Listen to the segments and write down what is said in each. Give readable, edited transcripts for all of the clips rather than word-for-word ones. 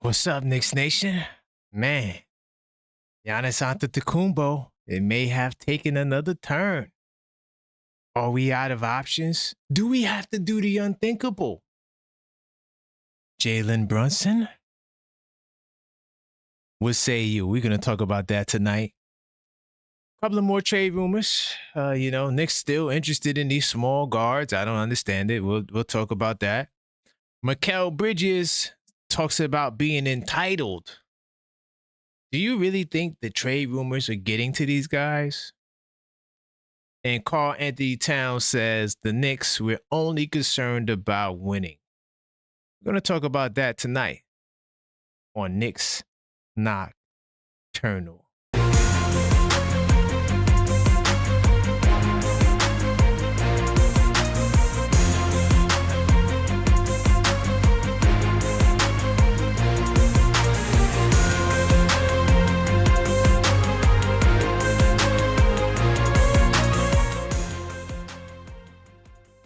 What's up, Knicks Nation? Man, Giannis Antetokounmpo, it may have taken another turn. Are we out of options? Do we have to do the unthinkable? Jalen Brunson? What say you? We're going to talk about that tonight. Couple of more trade rumors. Knicks still interested in these small guards. I don't understand it. We'll talk about that. Mikal Bridges talks about being entitled. Do you really think the trade rumors are getting to these guys? And Karl-Anthony Towns says the Knicks, we're only concerned about winning. We're going to talk about that tonight on Knicks Nocturnal.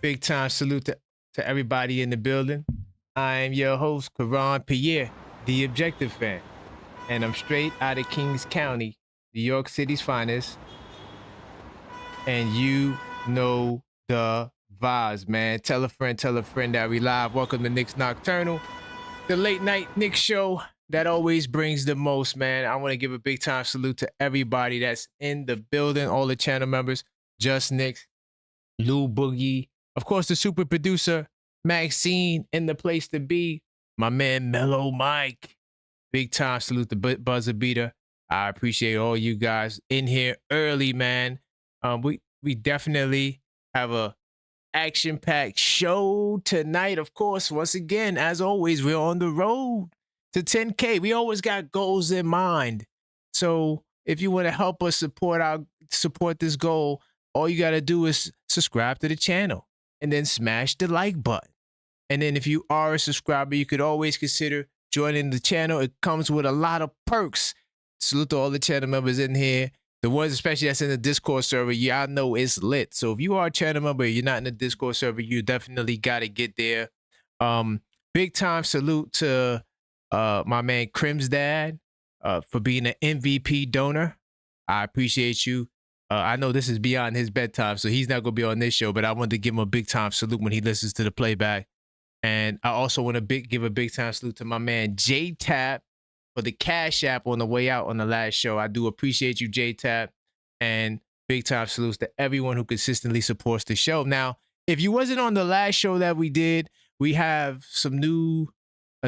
Big time salute to everybody in the building. I am your host, Karan Pierre, the Objective Fan. And I'm straight out of Kings County, New York City's finest. And you know the vibes, man. Tell a friend that we live. Welcome to Knicks Nocturnal, the late night Knicks show that always brings the most, man. I want to give a big time salute to everybody that's in the building, all the channel members, Just Knicks, Lou Boogie, of course, the super producer, Maxine, in the place to be. My man, Mellow Mike. Big time salute to Buzzer Beater. I appreciate all you guys in here early, man. We definitely have a action-packed show tonight. Of course, once again, as always, we're on the road to 10K. We always got goals in mind. So if you want to help us support this goal, all you got to do is subscribe to the channel. And then smash the like button. And then if you are a subscriber, you could always consider joining the channel. It comes with a lot of perks. Salute to all the channel members in here. The ones especially that's in the Discord server, y'all know it's lit. So if you are a channel member, you're not in the Discord server, you definitely got to get there. Big time salute to my man Crim's dad for being an MVP donor. I appreciate you. I know this is beyond his bedtime, so he's not going to be on this show, but I wanted to give him a big time salute when he listens to the playback. And I also want to give a big time salute to my man J-Tap for the Cashapp on the way out on the last show. I do appreciate you, J-Tap. And big time salutes to everyone who consistently supports the show. Now, if you wasn't on the last show that we did, we have a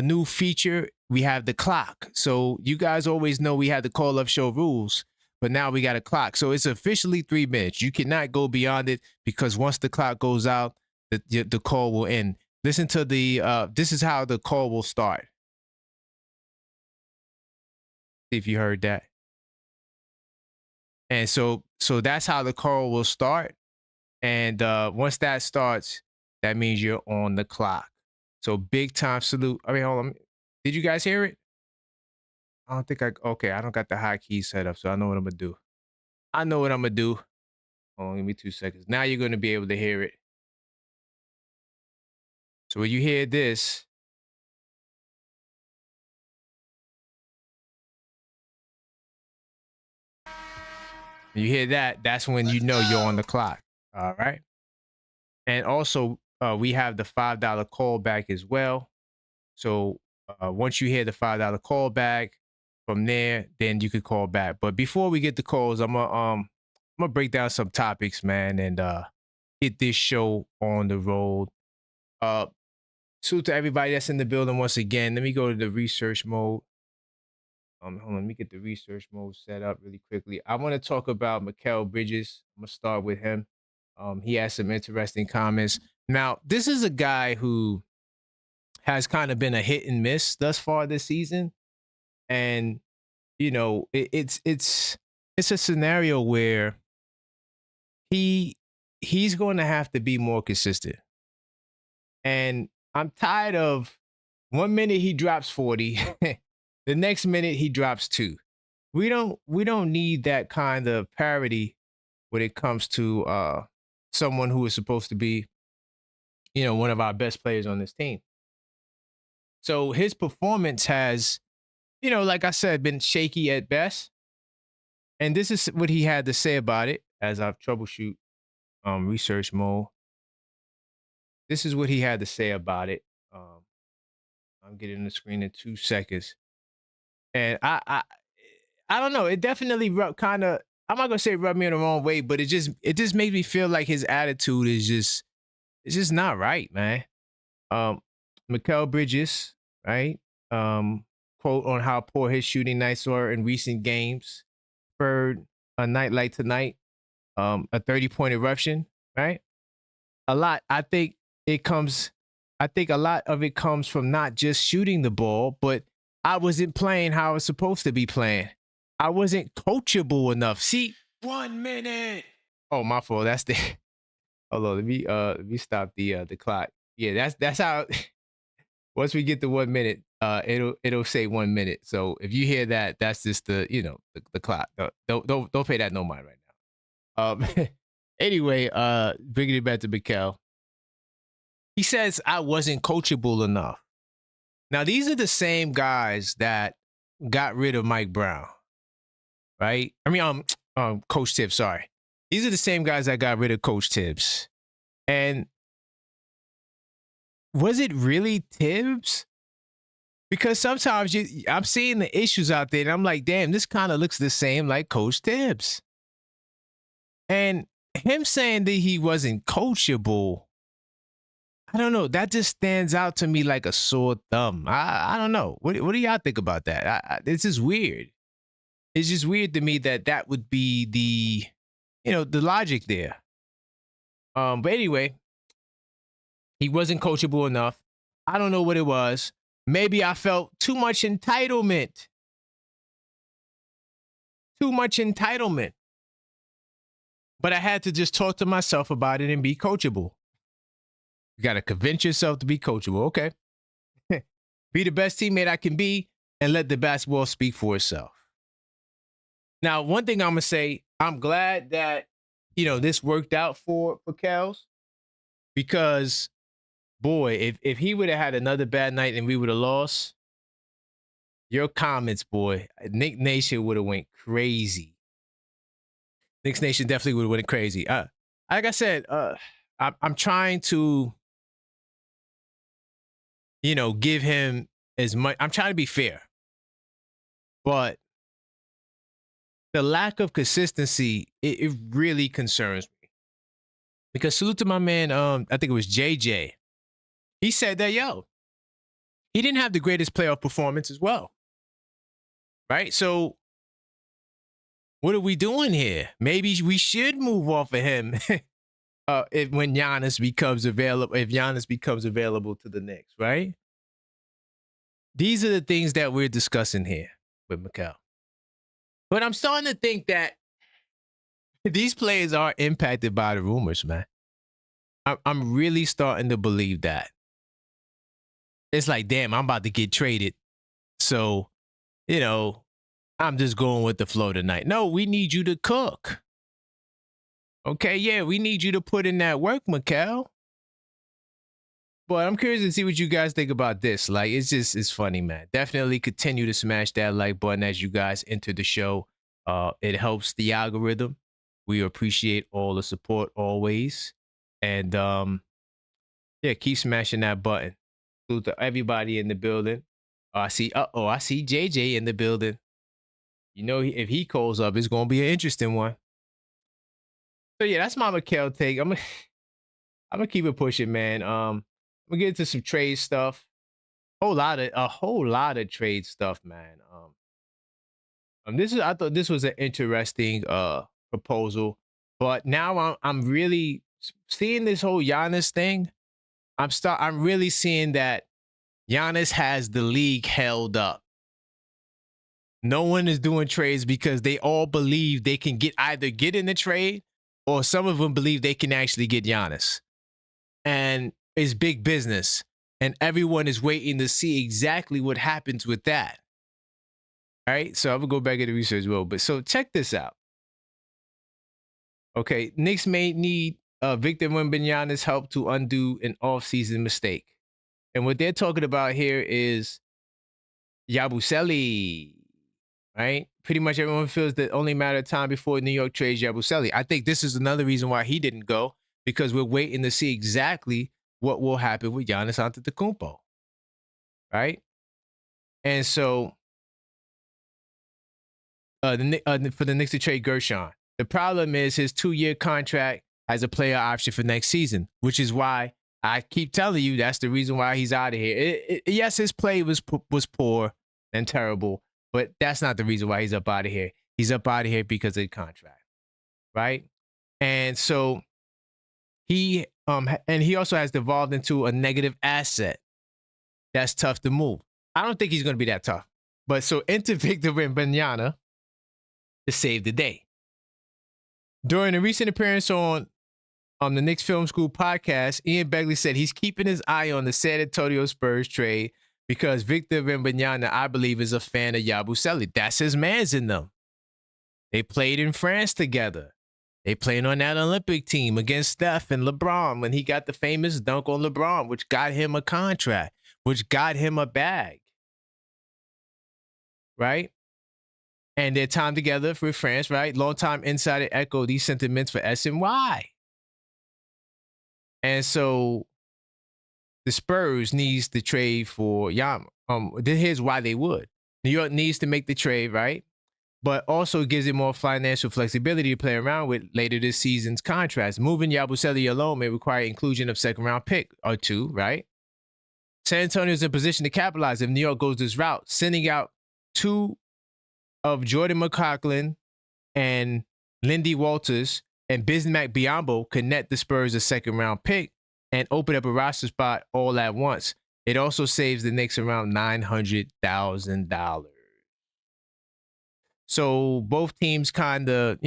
new feature. We have the clock. So you guys always know we had the call-up show rules. But now we got a clock. So it's officially 3 minutes. You cannot go beyond it because once the clock goes out, the call will end. Listen to this is how the call will start. See if you heard that. And so that's how the call will start. And once that starts, that means you're on the clock. So big time salute. I mean, hold on. Did you guys hear it? I don't think I don't got the hotkey set up, so I know what I'm going to do. Hold on, give me 2 seconds. Now you're going to be able to hear it. So when you hear this, you hear that, that's when you know you're on the clock. All right. And also, we have the $5 callback as well. So once you hear the $5 callback, from there, then you could call back. But before we get the calls, I'm gonna break down some topics, man, and get this show on the road. Salute to everybody that's in the building once again. Let me go to the research mode. Hold on, let me get the research mode set up really quickly. I want to talk about Mikal Bridges. I'm gonna start with him. He has some interesting comments. Now, this is a guy who has kind of been a hit and miss thus far this season. And, you know, it's a scenario where he's going to have to be more consistent. And I'm tired of 1 minute he drops 40, the next minute he drops 2. We don't need that kind of parity when it comes to someone who is supposed to be, one of our best players on this team. So his performance has like I said, been shaky at best. And this is what he had to say about it as I've troubleshoot research mode. This is what he had to say about it. I'm getting the screen in 2 seconds. And I don't know. It definitely kind of, I'm not gonna say rub me in the wrong way, but it just makes me feel like his attitude is it's just not right, man. Mikal Bridges, right? Quote on how poor his shooting nights were in recent games. Spurred a night like tonight, a 30-point eruption, right? A lot. I think a lot of it comes from not just shooting the ball, but I wasn't playing how I was supposed to be playing. I wasn't coachable enough. See, 1 minute. Oh, my fault. That's the hold on. Let me stop the clock. Yeah, that's how once we get to 1 minute, it'll say 1 minute. So if you hear that, that's just the clock. Don't pay that no mind right now. Anyway, bringing it back to Mikal. He says I wasn't coachable enough. Now these are the same guys that got rid of Mike Brown, right? I mean, Coach Tibbs. Sorry, these are the same guys that got rid of Coach Tibbs. And was it really Tibbs? Because sometimes I'm seeing the issues out there, and I'm like, damn, this kind of looks the same like Coach Tibbs. And him saying that he wasn't coachable, I don't know. That just stands out to me like a sore thumb. I don't know. What do y'all think about that? It's just weird. It's just weird to me that would be the logic there. But anyway, he wasn't coachable enough. I don't know what it was. Maybe I felt too much entitlement. Too much entitlement. But I had to just talk to myself about it and be coachable. You got to convince yourself to be coachable. Okay. Be the best teammate I can be and let the basketball speak for itself. Now, one thing I'm going to say, I'm glad that, this worked out for Kels, because, boy, if he would have had another bad night and we would have lost, your comments, boy, Knicks Nation would have went crazy. Knicks Nation definitely would have went crazy. Like I said, I'm trying to, give him as much. I'm trying to be fair. But the lack of consistency, it really concerns me. Because salute to my man, I think it was JJ. He said that, he didn't have the greatest playoff performance as well. Right? So what are we doing here? Maybe we should move off of him when Giannis becomes available, if Giannis becomes available to the Knicks, right? These are the things that we're discussing here with Mikal. But I'm starting to think that these players are impacted by the rumors, man. I'm really starting to believe that. It's like, damn, I'm about to get traded. So, I'm just going with the flow tonight. No, we need you to cook. Okay, yeah, we need you to put in that work, Mikal. But I'm curious to see what you guys think about this. Like, it's funny, man. Definitely continue to smash that like button as you guys enter the show. It helps the algorithm. We appreciate all the support always. And keep smashing that button. Salute to everybody in the building. I see JJ in the building. If he calls up, it's gonna be an interesting one. So yeah, that's my Mikal take. I'm gonna keep it pushing, man. I'm gonna get into some trade stuff. A whole lot of trade stuff, man. I thought this was an interesting proposal, but now I'm really seeing this whole Giannis thing. I'm really seeing that Giannis has the league held up. No one is doing trades because they all believe they can either get in the trade, or some of them believe they can actually get Giannis. And it's big business. And everyone is waiting to see exactly what happens with that. All right, so I'm going to go back into research mode. But so check this out. Okay, Knicks may need Victor Wembanyama's help to undo an offseason mistake. And what they're talking about here is Yabusele, right? Pretty much everyone feels that only matter of time before New York trades Yabusele. I think this is another reason why he didn't go, because we're waiting to see exactly what will happen with Giannis Antetokounmpo, right? And so for the Knicks to trade Gershon. The problem is his 2-year contract has a player option for next season, which is why I keep telling you that's the reason why he's out of here. Yes, his play was poor and terrible, but that's not the reason why he's up out of here. He's up out of here because of the contract, right? And so he also has devolved into a negative asset that's tough to move. I don't think he's going to be that tough. But so enter Victor Wembanyama to save the day. During a recent appearance on the Knicks Film School podcast, Ian Begley said he's keeping his eye on the San Antonio Spurs trade because Victor Wembanyama, I believe, is a fan of Yabusele. That's his man's in them. They played in France together. They played on that Olympic team against Steph and LeBron when he got the famous dunk on LeBron, which got him a contract, which got him a bag. Right? And their time together for France, right? Longtime insider echoed these sentiments for SNY. And so the Spurs needs to trade for Yama. Here's why they would. New York needs to make the trade, right? But also gives it more financial flexibility to play around with later this season's contracts. Moving Yabusele alone may require inclusion of second-round pick or two, right? San Antonio is in position to capitalize if New York goes this route, sending out two of Jordan McLaughlin and Lindy Walters and Bismack Biyombo could net the Spurs a second-round pick and open up a roster spot all at once. It also saves the Knicks around $900,000. So both teams kind of,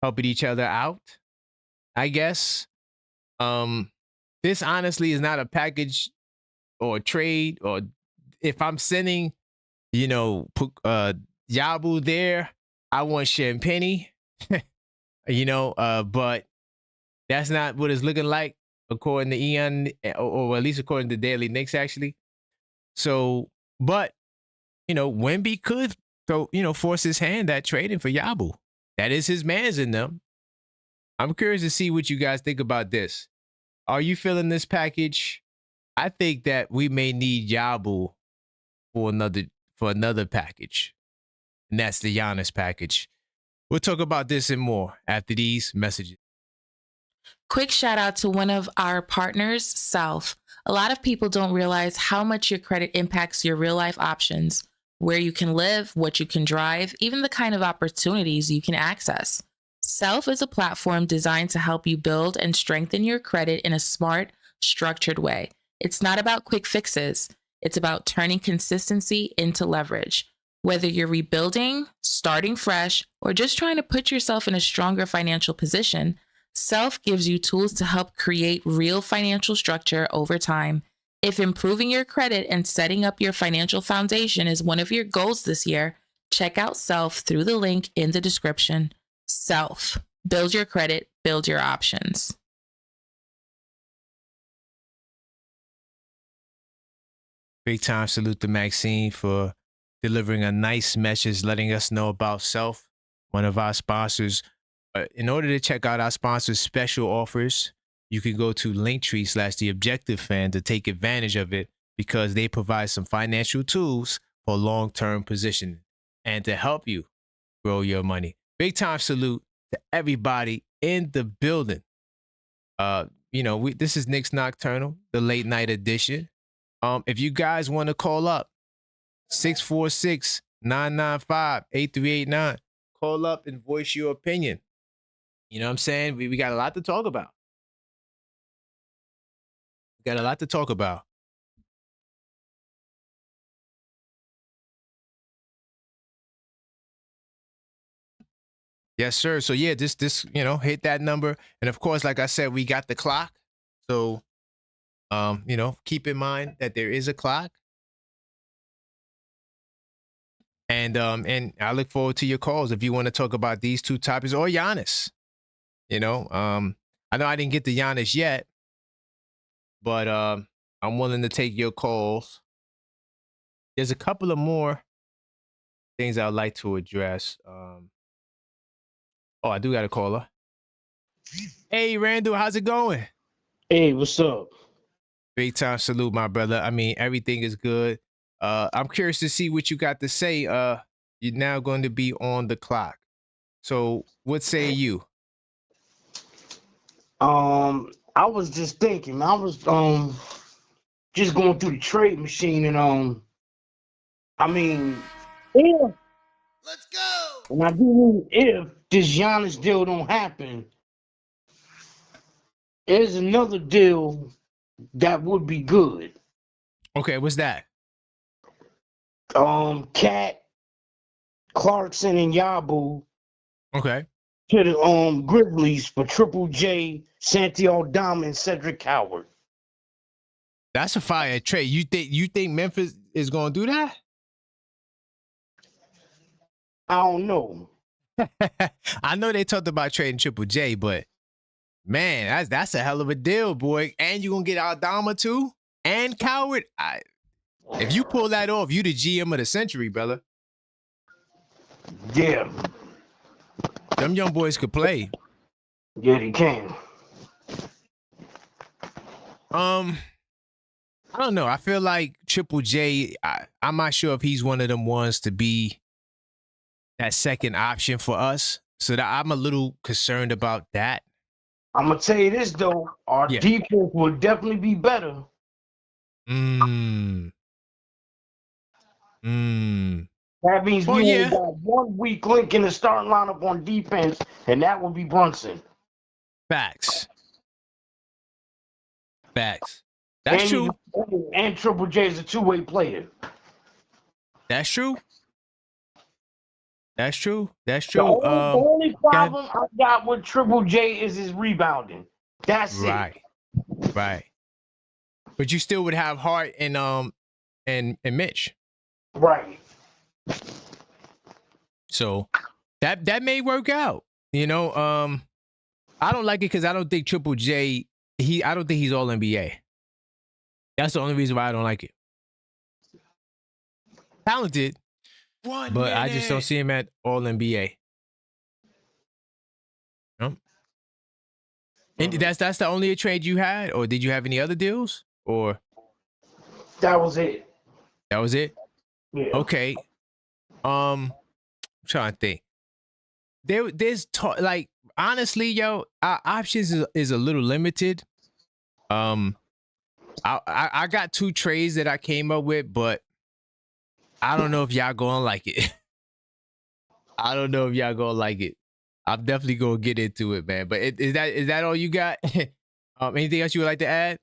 helping each other out, I guess. This honestly is not a package or a trade, or if I'm sending, Yabu there, I want Champagne, but that's not what it's looking like according to Ian, or at least according to Daily Knicks, actually. So, but, Wemby could force his hand at trading for Yabu. That is his man's in them. I'm curious to see what you guys think about this. Are you feeling this package? I think that we may need Yabu for another package, and that's the Giannis package. We'll talk about this and more after these messages. Quick shout out to one of our partners, Self. A lot of people don't realize how much your credit impacts your real life options, where you can live, what you can drive, even the kind of opportunities you can access. Self is a platform designed to help you build and strengthen your credit in a smart, structured way. It's not about quick fixes. It's about turning consistency into leverage. Whether you're rebuilding, starting fresh, or just trying to put yourself in a stronger financial position, Self gives you tools to help create real financial structure over time. If improving your credit and setting up your financial foundation is one of your goals this year, check out Self through the link in the description. Self. Build your credit, build your options. Big time salute to Maxine for delivering a nice message, letting us know about Self, one of our sponsors. In order to check out our sponsors' special offers, you can go to Linktree/TheObjectiveFan to take advantage of it, because they provide some financial tools for long-term positioning and to help you grow your money. Big time salute to everybody in the building. This is Knicks Nocturnal, the late night edition. If you guys want to call up, 646-995-8389. Call up and voice your opinion. You know what I'm saying? We got a lot to talk about. Yes, sir. So yeah, this hit that number. And of course, like I said, we got the clock. So keep in mind that there is a clock. And I look forward to your calls if you want to talk about these two topics or Giannis. I know I didn't get to Giannis yet, but I'm willing to take your calls there's a couple of more things I'd like to address. I do got a caller. Hey, Randall, how's it going? Hey, what's up? Big time salute, my brother. I mean, everything is good. I'm curious to see what you got to say. You're now going to be on the clock. So, what say you? I was just thinking. I was just going through the trade machine, and I mean, if Let's go. and I do mean if this Giannis deal don't happen, there's another deal that would be good. Okay, what's that? Cat, Clarkson, and Yabu Okay, to the Grizzlies for Triple J, Santiago Dama, and Cedric Howard. that's a fire trade. You think Memphis is going to do that? I don't know. I know they talked about trading Triple J, but man, that's a hell of a deal, boy. And you gonna get Aldama too, and Coward. If you pull that off, you the GM of the century, brother. Yeah, Them young boys could play. yeah, they can. I don't know. I feel like Triple J. I'm not sure if he's one of them ones to be that second option for us. So that I'm a little concerned about that. I'm gonna tell you this though, our Yeah. defense will definitely be better. That means Well, we yeah. only got one weak link in the starting lineup on defense, and that will be Brunson. Facts. That's and true. And Triple J is a two-way player. That's true. That's true. That's The true. only problem I got with Triple J is his rebounding. That's right. it. Right. But you still would have Hart and Mitch. Right. So that may work out. You know, I don't like it because I don't think Triple J, I don't think he's all NBA. That's the only reason why I don't like it. Talented, but I just don't see him at all NBA. No? And that's the only trade you had, or did you have any other deals? Or that was it. That was it? Yeah. Okay. I'm trying to think. There's like honestly, yo, our options is a little limited. I got 2 trades that I came up with, but I don't know if y'all gonna like it. I don't know if y'all gonna like it. I'm definitely gonna get into it, man. But is that all you got? Anything else you would like to add?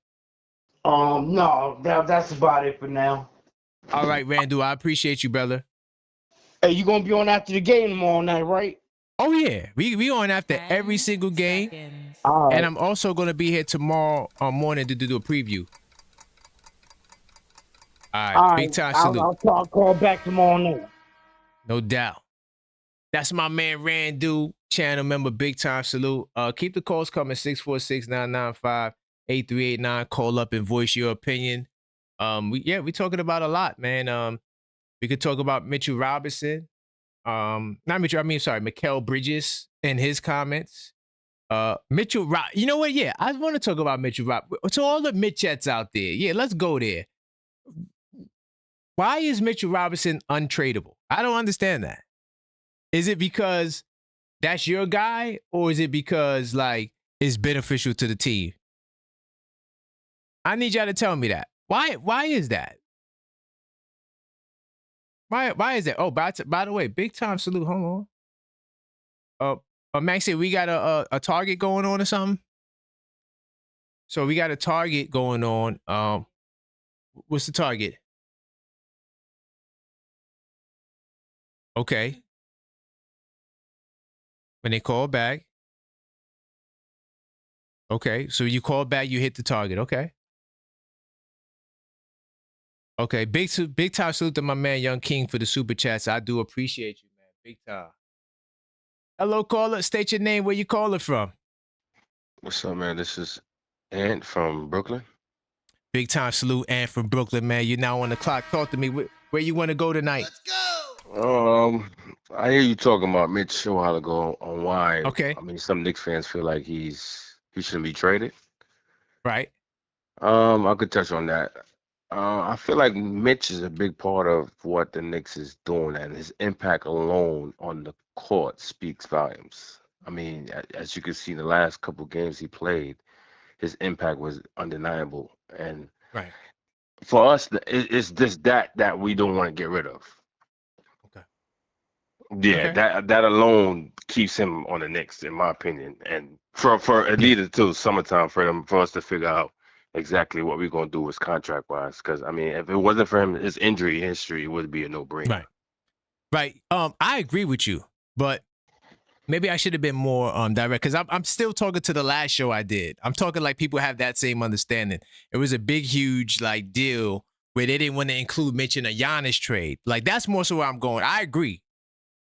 No, that's about it for now. All right, Randall, I appreciate you, brother. Hey, you gonna be on after the game tomorrow night, right? Oh yeah, we on after every single game, right. And I'm also gonna be here tomorrow morning to do a preview. All right, big time salute. I'll call back tomorrow night. No doubt. That's my man Randall, channel member, big time salute. Keep the calls coming, 646-995-8389. Call up and voice your opinion. We talking about a lot, man. We could talk about Mitchell Robinson. Mikal Bridges and his comments. You know what? Yeah, I want to talk about Mitchell Robinson. To all the Mitchettes out there, yeah, let's go there. Why is Mitchell Robinson untradeable? I don't understand that. Is it because that's your guy, or is it because like it's beneficial to the team? I need y'all to tell me that. Why is that? Why is that? Oh, by the way, big time salute. Hold on. Maxie, we got a target going on or something? So we got a target going on. What's the target? Okay. When they call back. Okay, so you call back, you hit the target. Okay. Okay, big time salute to my man Young King for the super chats. I do appreciate you, man. Big time. Hello, caller. State your name. Where you calling from? What's up, man? This is Ant from Brooklyn. Big time salute, Ant from Brooklyn, man. You're now on the clock. Talk to me. Where you want to go tonight? Let's go. I hear you talking about Mitch a while ago on why. Okay. I mean, some Knicks fans feel like he shouldn't be traded. Right. I could touch on that. I feel like Mitch is a big part of what the Knicks is doing, and his impact alone on the court speaks volumes. I mean, as you can see in the last couple games he played, his impact was undeniable. And Right. for us, it's just that we don't want to get rid of. Okay. Yeah, Okay. that alone keeps him on the Knicks, in my opinion. And for Adidas too, summertime for us to figure out exactly what we're gonna do with contract wise. Because I mean, if it wasn't for him, his injury history would be a no-brainer. Right. Right. I agree with you, but maybe I should have been more direct because I'm still talking to the last show I did. I'm talking like people have that same understanding. It was a big, huge like deal where they didn't want to include Mitch in a Giannis trade. Like that's more so where I'm going. I agree.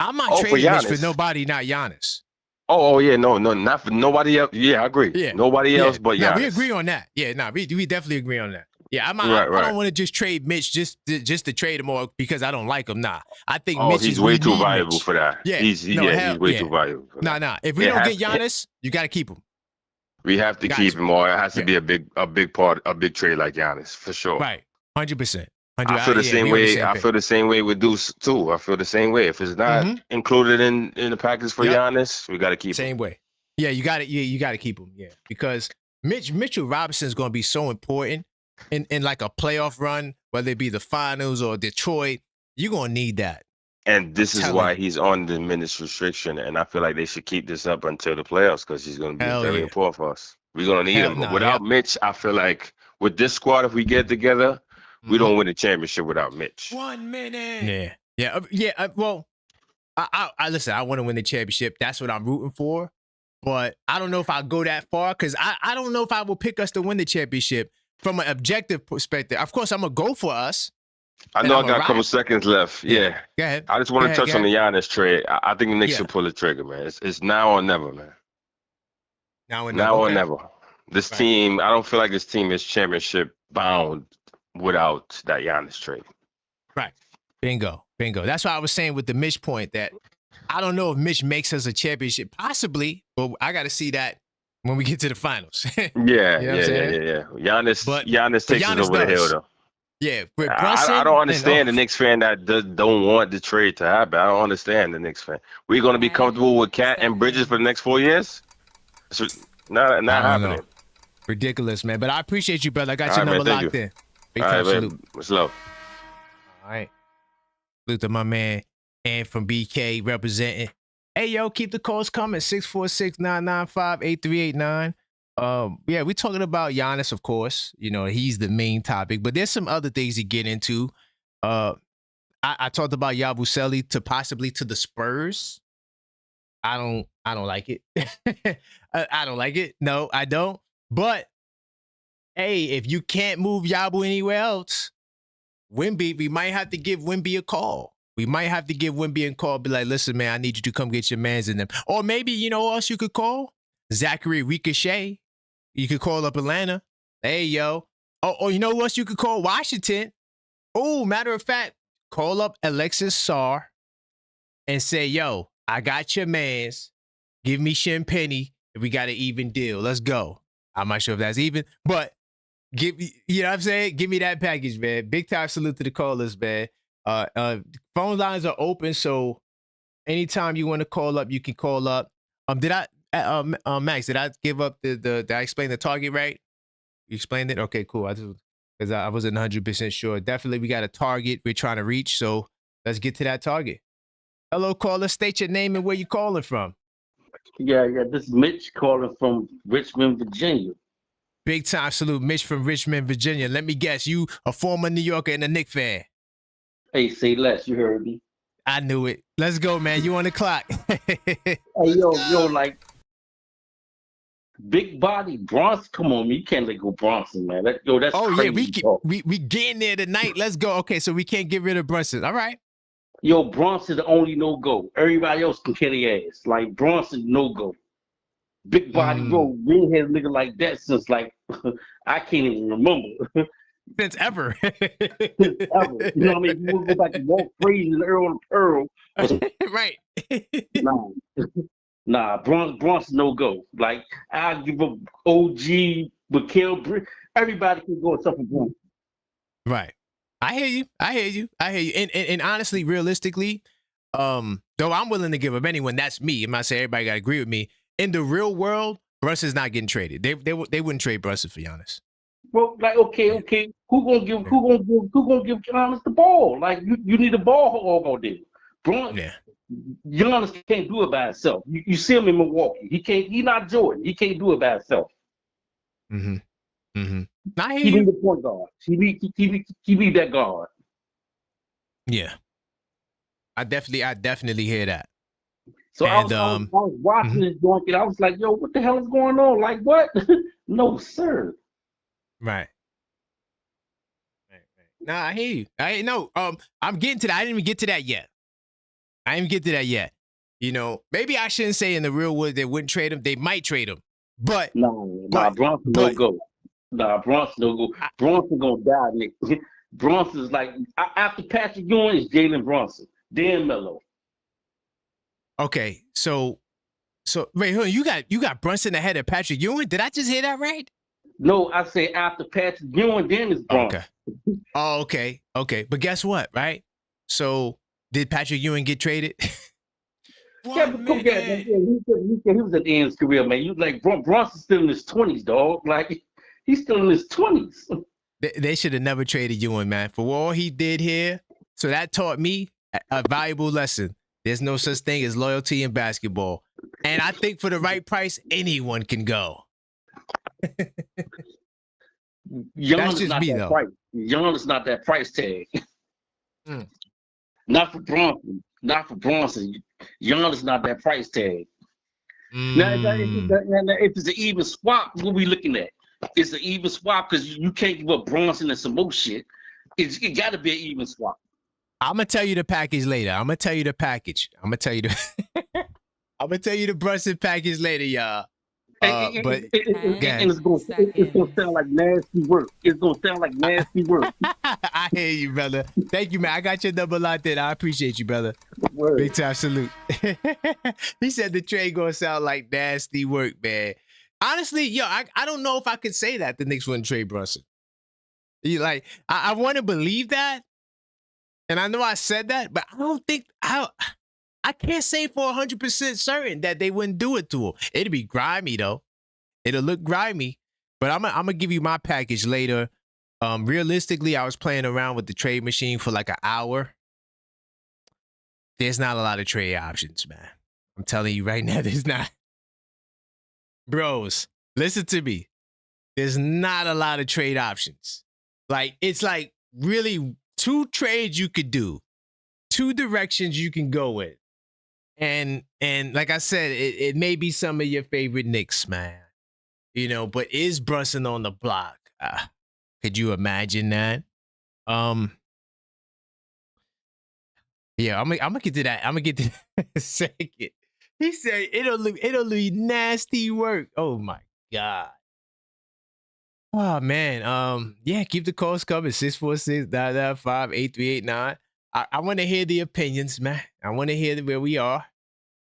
I'm not for trading Mitch for Giannis. nobody, not Giannis. Oh yeah, no, not for nobody else. Yeah, I agree. Yeah. Nobody else but No, Giannis. we agree on that. Yeah, no, we definitely agree on that. Yeah, I Right. don't want to just trade Mitch just to trade him or because I don't like him. Nah, I think Oh, Mitch he's is way we too need valuable Mitch. for that. Yeah, He's no, he's way yeah. too valuable for that. Nah. If we don't get Giannis, you got to keep him. We have to Got keep to. him, or it has to Yeah. be a big trade like Giannis for sure. Right, 100%. I feel the same way. I feel the same way with Deuce too. I feel the same way. If it's not included in the package for Giannis, we got to keep him. Same way. Yeah, you got it. Yeah, you got to keep him. Yeah, because Mitchell Robinson is going to be so important in like a playoff run, whether it be the finals or Detroit. You're going to need that. And this is why he's on the minutes restriction, and I feel like they should keep this up until the playoffs because he's going to be very important for us. We're going to need him. Without Mitch, I feel like with this squad, if we get together, we don't win the championship without Mitch. 1 minute. Yeah. Well, I listen. I want to win the championship. That's what I'm rooting for. But I don't know if I'll go that far because I don't know if I will pick us to win the championship from an objective perspective. Of course, I'm gonna go for us. I know I got a couple seconds left. Yeah. Go ahead. I just want to touch on the Giannis trade. I think the Knicks should pull the trigger, man. It's now or never, man. Now or never. This team, I don't feel like this team is championship bound without that Giannis trade. Right. Bingo. That's why I was saying with the Mitch point that I don't know if Mitch makes us a championship, possibly, but I got to see that when we get to the finals. Yeah. Giannis takes us over the hill, though. Yeah, I don't understand the Knicks fan that don't want the trade to happen. I don't understand the Knicks fan. We're going to be comfortable with Cat and Bridges for the next 4 years? It's not happening. Ridiculous, man. But I appreciate you, brother. I got your number locked in. Big time salute. Much love. All right. Salute to my man, and from BK representing. Hey, yo, keep the calls coming. 646-995-8389. Yeah, we're talking about Giannis, of course. You know, he's the main topic, but there's some other things to get into. I talked about Yabusele to possibly to the Spurs. I don't like it. I don't like it. No, I don't. But hey, if you can't move Yabu anywhere else, Wemby, we might have to give Wemby a call. Be like, listen, man, I need you to come get your mans in them. Or maybe, you know what else you could call? Zachary Ricochet. You could call up Atlanta. Hey, yo. Or you know what else you could call? Washington. Oh, matter of fact, call up Alexis Sarr and say, yo, I got your mans. Give me Champagne if we got an even deal. Let's go. I'm not sure if that's even, but you know what I'm saying? Give me that package, man. Big time salute to the callers, man. Phone lines are open, so anytime you want to call up, you can call up. Max, did I give up did I explain the target right? You explained it? Okay, cool. Because I wasn't 100% sure. Definitely, we got a target we're trying to reach, so let's get to that target. Hello, caller. State your name and where you calling from. Yeah. This is Mitch calling from Richmond, Virginia. Big time salute, Mitch from Richmond, Virginia. Let me guess, you a former New Yorker and a Knicks fan. Hey, say less. You heard me. I knew it. Let's go, man. You on the clock. Hey, yo, like big body Bronson. Come on, man. You can't let go Bronson, man. That's crazy. Yeah, we getting there tonight. Let's go. Okay, so we can't get rid of Brunson. All right. Yo, Bronson the only no-go. Everybody else can kill their ass. Like Bronson, no-go. Big body, bro. We ain't had a nigga like that since like I can't even remember. Since ever. Since ever. You know what I mean? You want to go back and Walt Frazier and Earl Pearl. Right. Nah. Nah, Brunson no go. Like, I give up OG, Mikal Bridges. Everybody can go except for Brunson. Right. I hear you. And honestly, realistically, though I'm willing to give up anyone, that's me. I'm not saying everybody got to agree with me. In the real world, Brunson's not getting traded. They wouldn't trade Brunson for Giannis. Well, like, okay. Who gonna give Giannis the ball? Like, you need a ball hog out there. Giannis can't do it by himself. You see him in Milwaukee. He's not Jordan. He can't do it by himself. Mm-hmm. I hear He you. need the point guard. He need that guard. Yeah. I definitely hear that. So I was watching this joint and I was like, yo, what the hell is going on? Like, what? No, sir. Right. Nah, I hear you. I'm getting to that. I didn't even get to that yet. You know, maybe I shouldn't say in the real world they wouldn't trade him. They might trade him. But Brunson no go. Brunson no go. Brunson gonna die, Nick. Brunson's like, after Patrick Ewing is Jalen Brunson, then Melo. Okay, so wait, hold on, you got Brunson ahead of Patrick Ewing? Did I just hear that right? No, I say after Patrick Ewing, then it's Brunson. Okay. Oh, okay. But guess what, right? So did Patrick Ewing get traded? Yeah, but come back, man. He was at the end of his career, man. You like Brunson's still in his 20s, dog. Like, he's still in his 20s. They should have never traded Ewing, man, for all he did here. So that taught me a valuable lesson. There's no such thing as loyalty in basketball. And I think for the right price, anyone can go. That's just me, though. Giannis not that price tag. Not for Brunson. Giannis not that price tag. Now, if it's an even swap, what we looking at? It's an even swap because you can't give up Brunson and some more shit. It got to be an even swap. I'm gonna tell you the package later. I'm gonna tell you the package. I'm gonna tell you the Brunson package later, y'all. But it's gonna sound like nasty work. I hear you, brother. Thank you, man. I got your number locked in. I appreciate you, brother. Word. Big time salute. He said the trade gonna sound like nasty work, man. Honestly, yo, I don't know if I could say that the Knicks wouldn't trade Brunson. I want to believe that, and I know I said that, but I don't think I can't say for 100% certain that they wouldn't do it to him. It'll be grimy though. It'll look grimy, but I'm gonna give you my package later. Realistically, I was playing around with the trade machine for like an hour. There's not a lot of trade options, man. I'm telling you right now, there's not. Bros, listen to me. There's not a lot of trade options. Like, it's like really 2 trades you could do, 2 directions you can go with. And like I said, it may be some of your favorite Knicks, man. You know, but is Brunson on the block? Could you imagine that? Yeah, I'm gonna get to that. I'm gonna get to that in a second. He said it'll be nasty work. Oh my God. Oh man. Yeah, keep the calls coming. 646-995-8389. I want to hear the opinions, man. I want to hear where we are.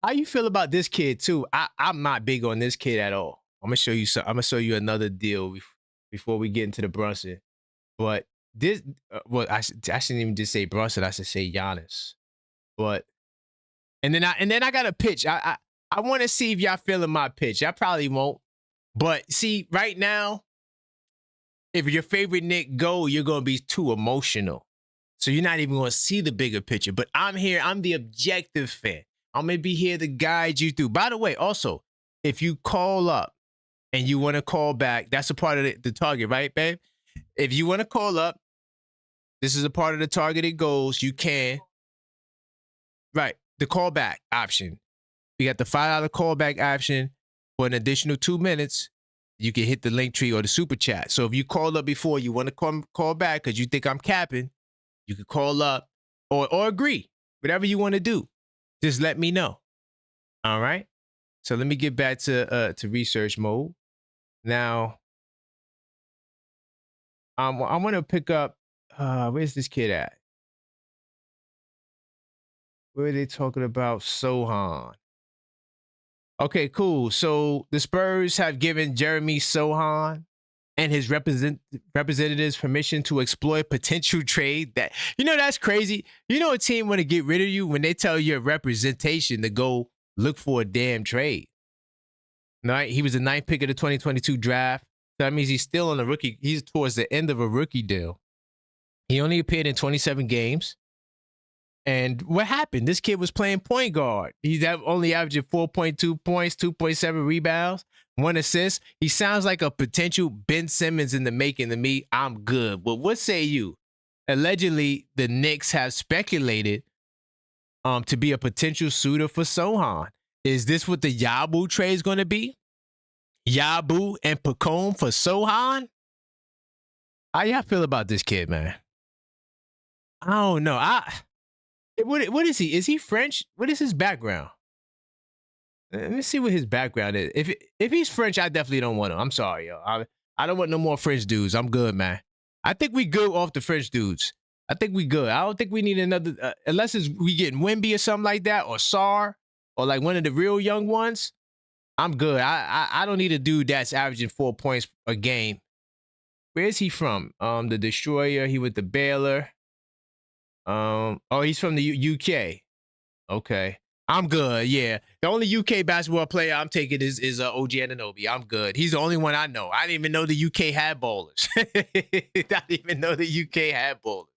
How you feel about this kid too? I'm not big on this kid at all. I'm gonna show you another deal before we get into the Brunson. But this, I shouldn't even just say Brunson. I should say Giannis. But and then I got a pitch. I want to see if y'all feeling my pitch. I probably won't. But see, right now, if your favorite Knick go, you're gonna be too emotional. So you're not even gonna see the bigger picture. But I'm here. I'm the objective fan. I'm gonna be here to guide you through. By the way, also, if you call up and you want to call back, that's a part of the target, right, babe? If you want to call up, this is a part of the targeted goals. You can. Right, the callback option. We got the $5 callback option for an additional 2 minutes. You can hit the link tree or the super chat. So if you called up before, you want to call back because you think I'm capping, you can call up or agree. Whatever you want to do, just let me know. All right. So let me get back to research mode. Now, I want to pick up. Where's this kid at? Where are they talking about Sohan? Okay, cool. So the Spurs have given Jeremy Sohan and his representatives permission to exploit potential trade. That, that's crazy. A team want to get rid of you when they tell your representation to go look for a damn trade. All right, he was the 9th pick of the 2022 draft. So that means he's still on the rookie. He's towards the end of a rookie deal. He only appeared in 27 games. And what happened? This kid was playing point guard. He's only averaging 4.2 points, 2.7 rebounds, 1 assist. He sounds like a potential Ben Simmons in the making to me. I'm good. But what say you? Allegedly, the Knicks have speculated to be a potential suitor for Sohan. Is this what the Yabu trade is going to be? Yabu and Pacome for Sohan? How y'all feel about this kid, man? I don't know. What is he? Is he French? What is his background? Let me see what his background is. If he's French, I definitely don't want him. I'm sorry, yo. I don't want no more French dudes. I'm good, man. I think we good off the French dudes. I think we good. I don't think we need another, unless we getting Wemby or something like that, or Sar, or like one of the real young ones. I'm good. I don't need a dude that's averaging 4 points a game. Where is he from? The Destroyer. He with the Baylor. He's from the UK. Okay. I'm good. Yeah. The only UK basketball player I'm taking is OG Anunoby. I'm good. He's the only one I know. I didn't even know the UK had bowlers. I didn't even know the UK had bowlers.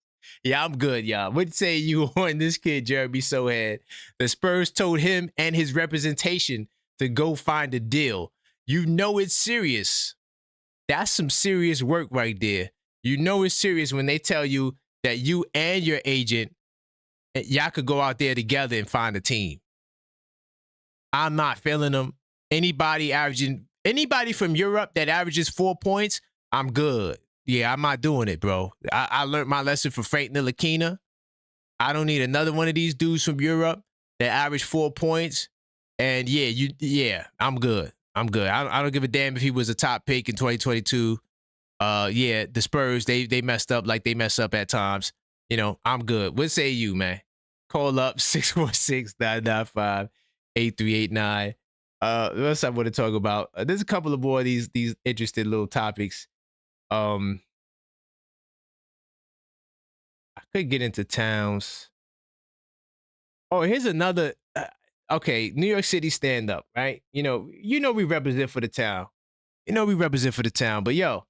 Yeah, I'm good, y'all. What say you on this kid, Jeremy Sohan? The Spurs told him and his representation to go find a deal. You know it's serious. That's some serious work right there. You know it's serious when they tell you that you and your agent, y'all could go out there together and find a team. I'm not feeling them. Anybody from Europe that averages 4 points, I'm good. Yeah, I'm not doing it, bro. I learned my lesson from Frank Ntilikina. I don't need another one of these dudes from Europe that average 4 points. And I'm good. I'm good. I don't give a damn if he was a top pick in 2022. The Spurs, they messed up like they mess up at times. I'm good. What say you, man? Call up 646-995-8389. What else I want to talk about? There's a couple of more of these interesting little topics. I could get into Towns. Oh, here's another. Okay, New York City stand up, right? We represent for the town. We represent for the town. But yo,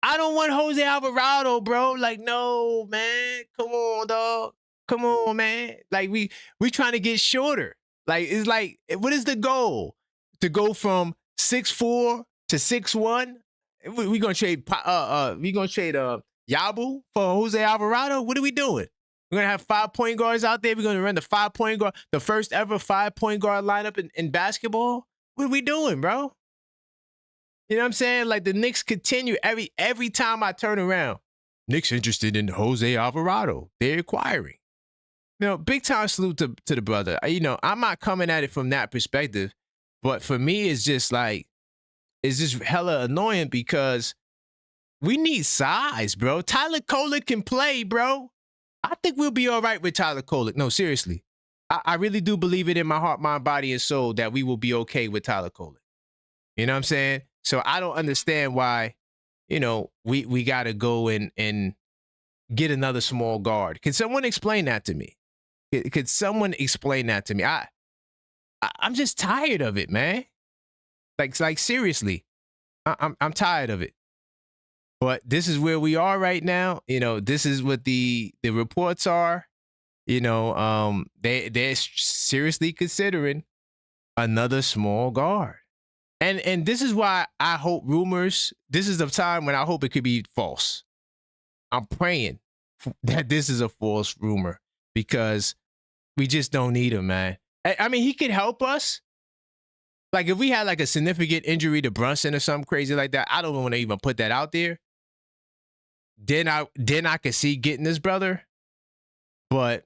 I don't want Jose Alvarado, bro. Like, no, man. Come on, dog. Come on, man. Like, we trying to get shorter. Like, it's like, what is the goal? To go from 6'4" to 6'1"? We gonna trade Yabu for Jose Alvarado? What are we doing? We're gonna have 5 point guards out there. We're gonna run the 5 point guard, the first ever 5 point guard lineup in basketball. What are we doing, bro? You know what I'm saying? Like, the Knicks continue every time I turn around. Knicks interested in Jose Alvarado. They're acquiring. Big time salute to the brother. I'm not coming at it from that perspective, but for me, it's just hella annoying because we need size, bro. Tyler Kolek can play, bro. I think we'll be all right with Tyler Kolek. No, seriously. I really do believe it in my heart, mind, body, and soul that we will be okay with Tyler Kolek. You know what I'm saying? So I don't understand why, we got to go and get another small guard. Can someone explain that to me? Could someone explain that to me? I'm just tired of it, man. Like seriously, I'm tired of it. But this is where we are right now. This is what the reports are. They're seriously considering another small guard. And this is why I hope rumors, this is the time when I hope it could be false. I'm praying that this is a false rumor because we just don't need him, man. I mean, he could help us. Like, if we had like a significant injury to Brunson or something crazy like that, I don't want to even put that out there. Then I could see getting this brother. But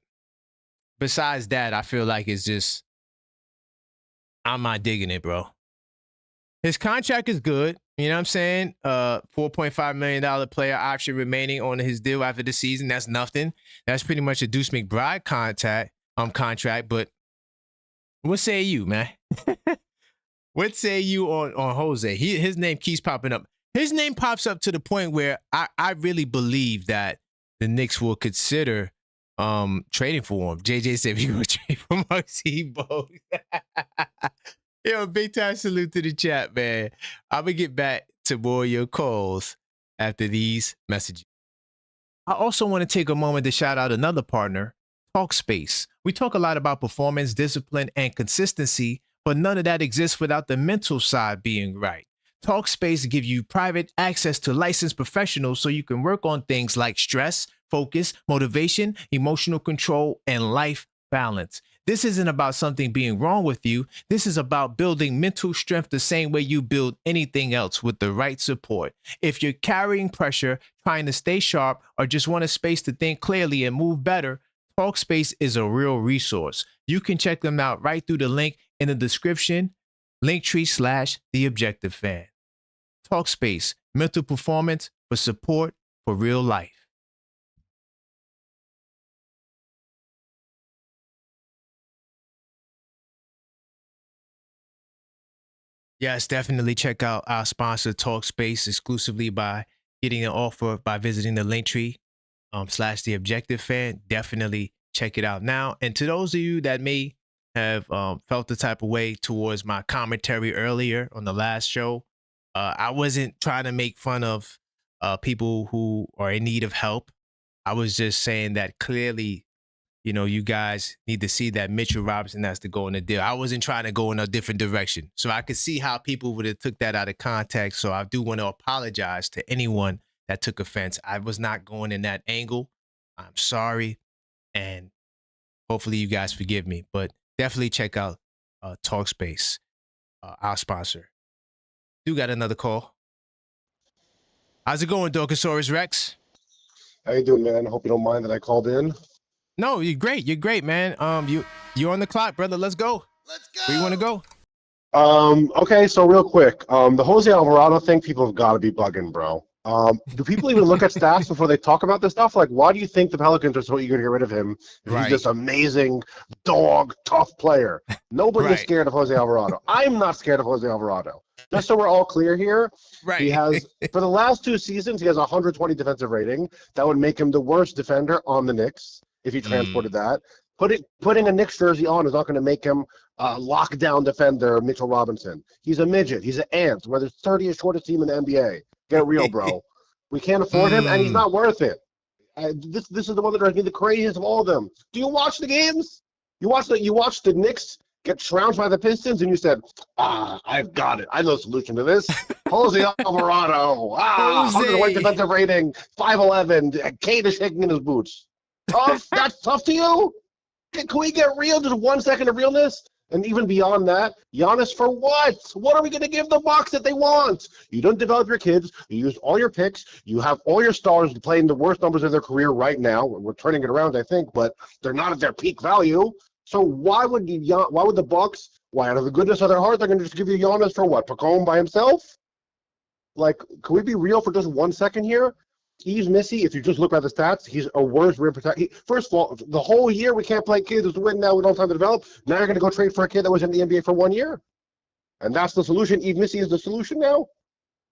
besides that, I feel like it's just, I'm not digging it, bro. His contract is good. You know what I'm saying? $4.5 million player option remaining on his deal after the season. That's nothing. That's pretty much a Deuce McBride contract. But what say you, man? What say you on Jose? His name keeps popping up. His name pops up to the point where I really believe that the Knicks will consider trading for him. JJ said we're going to trade for Muggsy Bogues. Yo, big time salute to the chat, man. I'm going to get back to more of your calls after these messages. I also want to take a moment to shout out another partner, Talkspace. We talk a lot about performance, discipline, and consistency, but none of that exists without the mental side being right. Talkspace gives you private access to licensed professionals so you can work on things like stress, focus, motivation, emotional control, and life balance. This isn't about something being wrong with you. This is about building mental strength the same way you build anything else with the right support. If you're carrying pressure, trying to stay sharp, or just want a space to think clearly and move better, Talkspace is a real resource. You can check them out right through the link in the description, Linktree/TheObjectiveFan. Talkspace, mental performance for support for real life. Yes, definitely check out our sponsor, Talkspace, exclusively by getting an offer by visiting the Linktree /TheObjectiveFan. Definitely check it out now. And to those of you that may have felt the type of way towards my commentary earlier on the last show, I wasn't trying to make fun of people who are in need of help. I was just saying that clearly, you know, you guys need to see that Mitchell Robinson has to go in the deal. I wasn't trying to go in a different direction. So I could see how people would have took that out of context. So I do want to apologize to anyone that took offense. I was not going in that angle. I'm sorry. And hopefully you guys forgive me. But definitely check out Talkspace, our sponsor. You got another call. How's it going, Dorcosaurus Rex? How you doing, man? Hope you don't mind that I called in. No, you're great. You're great, man. You're on the clock, brother. Let's go. Let's go. Where you want to go? Okay, so real quick, the Jose Alvarado thing, people have got to be bugging, bro. Do people even look at stats before they talk about this stuff? Like, why do you think the Pelicans are so eager to get rid of him? He's this amazing dog, tough player. Nobody is scared of Jose Alvarado. I'm not scared of Jose Alvarado. Just so we're all clear here, he has, for the last 2 seasons, he has 120 defensive rating. That would make him the worst defender on the Knicks if he transported that. Putting a Knicks jersey on is not going to make him a lockdown defender, Mitchell Robinson. He's a midget. He's an ant. We're the 30th shortest team in the NBA. Get real, bro. We can't afford him, and he's not worth it. This is the one that drives me the craziest of all of them. Do you watch the games? You watch the Knicks get trounced by the Pistons, and you said, I've got it. I know the solution to this. Jose Alvarado. 120 defensive rating, 5'11", Kate is shaking in his boots. Tough? That's tough to you? Can we get real? Just 1 second of realness? And even beyond that, Giannis for what? What are we going to give the Bucks that they want? You don't develop your kids. You use all your picks. You have all your stars playing the worst numbers of their career right now. We're turning it around, I think, but they're not at their peak value. So why would the Bucks, out of the goodness of their heart, they're going to just give you Giannis for what? Pacome by himself? Like, can we be real for just 1 second here? He's Missy. If you just look at the stats, he's a worse rim protector. First of all, the whole year we can't play kids who's win now. We don't have time to develop. Now you're going to go trade for a kid that was in the NBA for 1 year, and that's the solution. Eve Missy is the solution now.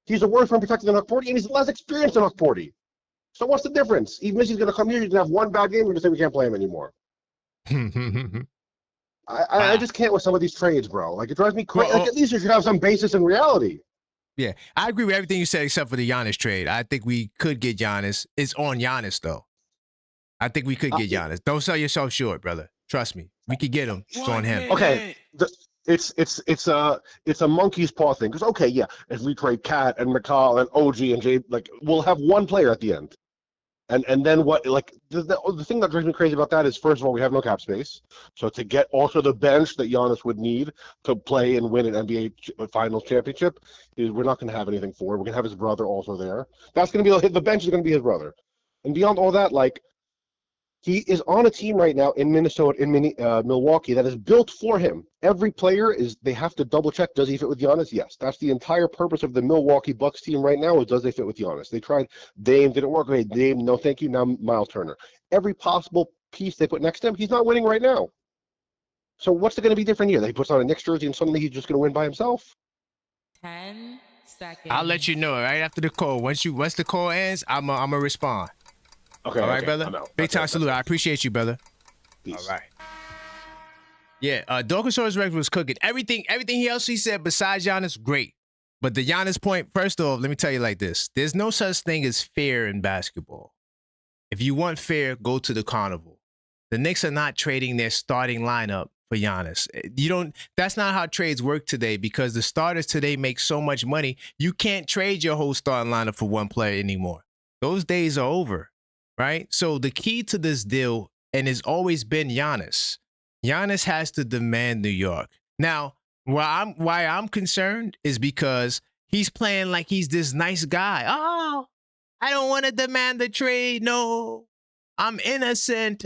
He's a worse rim protector than Huck-Porty, and he's less experienced than Huck-Porty. So what's the difference? Eve Missy's going to come here. He's going to have one bad game. We're going to say we can't play him anymore. I just can't with some of these trades, bro. Like, it drives me crazy. Like, at least you should have some basis in reality. Yeah, I agree with everything you said except for the Giannis trade. I think we could get Giannis. It's on Giannis, though. I think we could get Giannis. Don't sell yourself short, brother. Trust me. We could get him. It's on him. Okay, it's a monkey's paw thing. Because, okay, yeah, if we trade Cat and Mikal and OG and Jay, like, we'll have one player at the end. And then what, like, the thing that drives me crazy about that is, first of all, we have no cap space. So to get also the bench that Giannis would need to play and win an NBA Finals championship, we're not going to have anything for. We're going to have his brother also there. That's going to be, the bench is going to be his brother. And beyond all that, like, He is on a team right now in Minnesota, in Milwaukee, that is built for him. Every player they have to double check, does he fit with Giannis? Yes. That's the entire purpose of the Milwaukee Bucks team right now, is does they fit with Giannis? They tried Dame, didn't work. Okay, Dame, no thank you, now Miles Turner. Every possible piece they put next to him, he's not winning right now. So what's going to be different here? That he puts on a Knicks jersey and suddenly he's just going to win by himself? 10 seconds. I'll let you know right after the call. Once the call ends, I'm gonna respond. Okay. All right, brother. Big time salute. I appreciate you, brother. Peace. All right. Yeah, Dawkin's Rex was cooking. Everything else he said besides Giannis, great. But the Giannis point, first off, let me tell you like this. There's no such thing as fair in basketball. If you want fair, go to the carnival. The Knicks are not trading their starting lineup for Giannis. That's not how trades work today, because the starters today make so much money. You can't trade your whole starting lineup for one player anymore. Those days are over, right? So the key to this deal, and it's always been Giannis. Giannis has to demand New York. Now, why I'm concerned is because he's playing like he's this nice guy. Oh, I don't want to demand the trade. No, I'm innocent.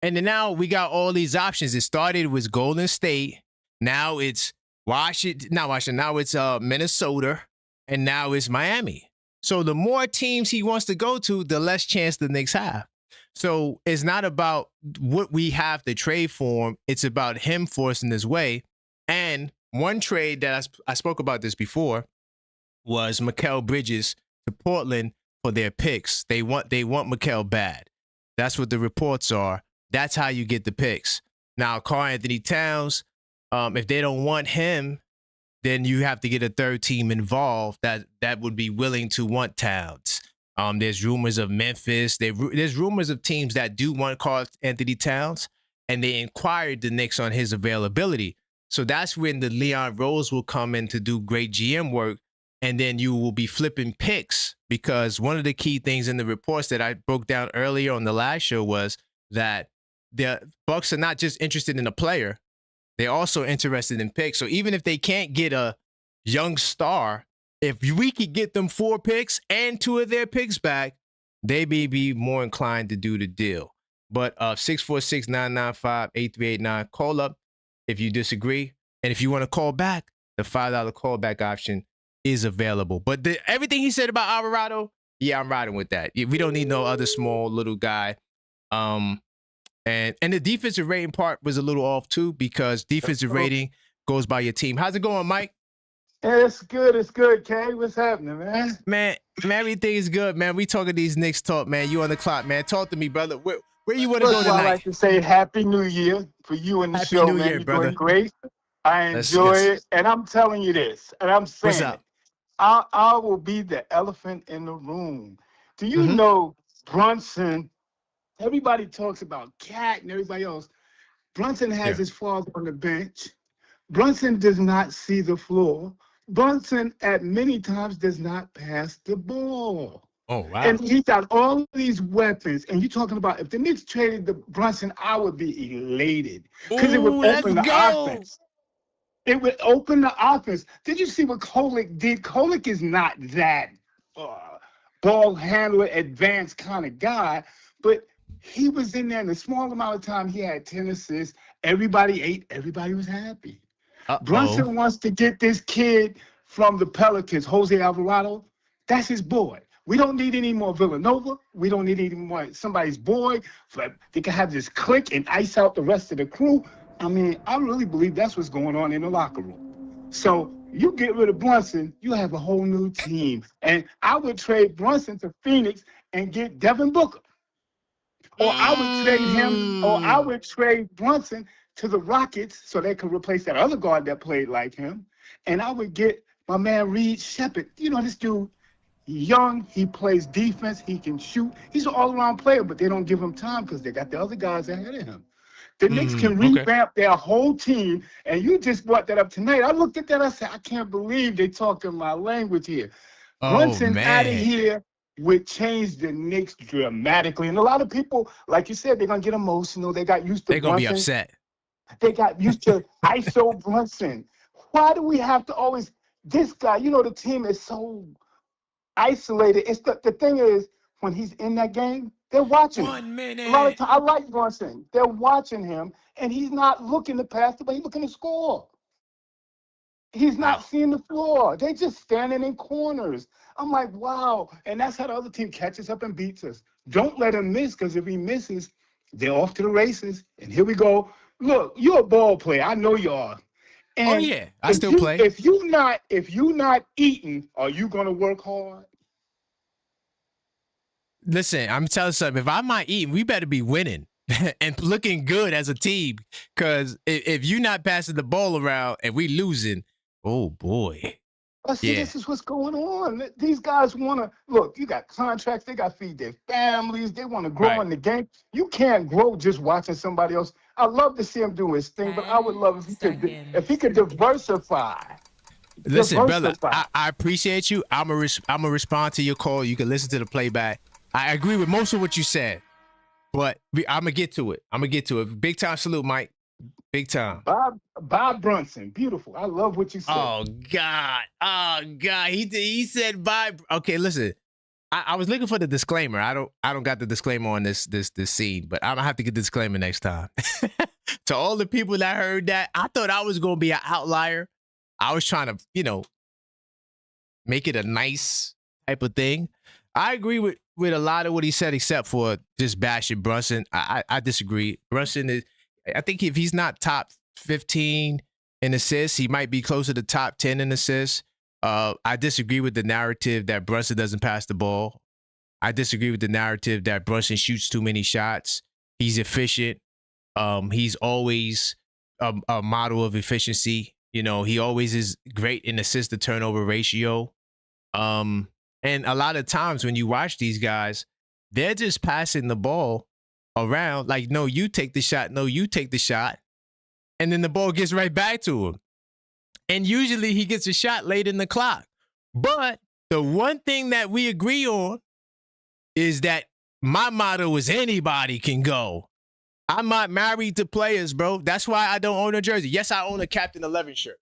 And then now we got all these options. It started with Golden State. Now it's Washington. Now it's Minnesota. And now it's Miami. So the more teams he wants to go to, the less chance the Knicks have. So it's not about what we have to trade for him. It's about him forcing his way. And one trade that I spoke about this before was Mikal Bridges to Portland for their picks. They want Mikal bad. That's what the reports are. That's how you get the picks. Now, Karl-Anthony Towns, if they don't want him, then you have to get a third team involved that would be willing to want Towns. There's rumors of Memphis. There's rumors of teams that do want Karl-Anthony Towns, and they inquired the Knicks on his availability. So that's when the Leon Rose will come in to do great GM work, and then you will be flipping picks, because one of the key things in the reports that I broke down earlier on the last show was that the Bucks are not just interested in a player, they're also interested in picks. So even if they can't get a young star, if we could get them 4 picks and 2 of their picks back, they may be more inclined to do the deal. But 646-995-8389, call up if you disagree. And if you want to call back, the $5 callback option is available. But everything he said about Alvarado, yeah, I'm riding with that. We don't need no other small little guy. And the defensive rating part was a little off too, because defensive rating goes by your team. How's it going, Mike? Yeah, it's good, Kay. What's happening, man? Man, everything is good, man. We talking these Knicks talk, man. You on the clock, man. Talk to me, brother. Where you want to go tonight? I'd like to say Happy New Year for you and the Happy show, New man. Year, You're brother. doing great. I enjoy it, and I'm telling you this, and I'm saying What's up? I will be the elephant in the room. Do you know Brunson? Everybody talks about Cat and everybody else. Brunson has his father on the bench. Brunson does not see the floor. Brunson, at many times, does not pass the ball. Oh, wow. And he's got all of these weapons. And you're talking about, if the Knicks traded the Brunson, I would be elated. Because it would open the offense. It would open the offense. Did you see what Kolek did? Kolek is not that ball handler, advanced kind of guy, but he was in there in a small amount of time. He had 10 assists. Everybody ate. Everybody was happy. Brunson wants to get this kid from the Pelicans, Jose Alvarado. That's his boy. We don't need any more Villanova. We don't need any more somebody's boy. They can have this click and ice out the rest of the crew. I mean, I really believe that's what's going on in the locker room. So you get rid of Brunson, you have a whole new team. And I would trade Brunson to Phoenix and get Devin Booker. Or I would trade him, or I would trade Brunson to the Rockets so they could replace that other guard that played like him. And I would get my man Reed Shepard. You know, this dude, young, he plays defense, he can shoot. He's an all-around player, but they don't give him time because they got the other guys ahead of him. The Knicks can revamp their whole team, and you just brought that up tonight. I looked at that, I said, I can't believe they talking my language here. Brunson out of here would change the Knicks dramatically. And a lot of people, like you said, they're going to get emotional. They got used to They're going to be upset. They got used to ISO Brunson. Why do we have to always, this guy, you know, the team is so isolated. It's the thing is, when he's in that game, They're watching him. 1 minute. A lot of time, I like Brunson. They're watching him, and he's not looking to pass the ball. He's looking to score. He's not seeing the floor. They just standing in corners. I'm like, wow. And that's how the other team catches up and beats us. Don't let him miss, because if he misses, they're off to the races. And here we go. Look, you're a ball player. I know you are. And oh yeah, I still play. If you not eating, are you gonna work hard? Listen, I'm telling you something. If I'm not eating, we better be winning and looking good as a team. Because if you're not passing the ball around and we losing, oh boy. But see, this is what's going on. These guys want to look. You got contracts. They got to feed their families. They want to grow in the game. You can't grow just watching somebody else. I love to see him do his thing, but I would love if he could diversify. Listen, brother, I appreciate you. I'm a respond to your call. You can listen to the playback. I agree with most of what you said, but I'm gonna get to it. Big time salute, Mike. Big time. Bob Brunson, beautiful. I love what you said. Oh God. He said bye. Okay, listen. I was looking for the disclaimer. I don't got the disclaimer on this scene, but I'm gonna have to get the disclaimer next time. To all the people that heard that, I thought I was gonna be an outlier. I was trying to, make it a nice type of thing. I agree with a lot of what he said, except for just bashing Brunson. I disagree. Brunson is, I think if he's not top 15 in assists, he might be closer to top 10 in assists. I disagree with the narrative that Brunson doesn't pass the ball. I disagree with the narrative that Brunson shoots too many shots. He's efficient. He's always a model of efficiency. He always is great in assist to turnover ratio. And a lot of times when you watch these guys, they're just passing the ball around like, no, you take the shot. No, you take the shot. And then the ball gets right back to him. And usually he gets a shot late in the clock. But the one thing that we agree on is that my motto is anybody can go. I'm not married to players, bro. That's why I don't own a jersey. Yes, I own a Captain 11 shirt.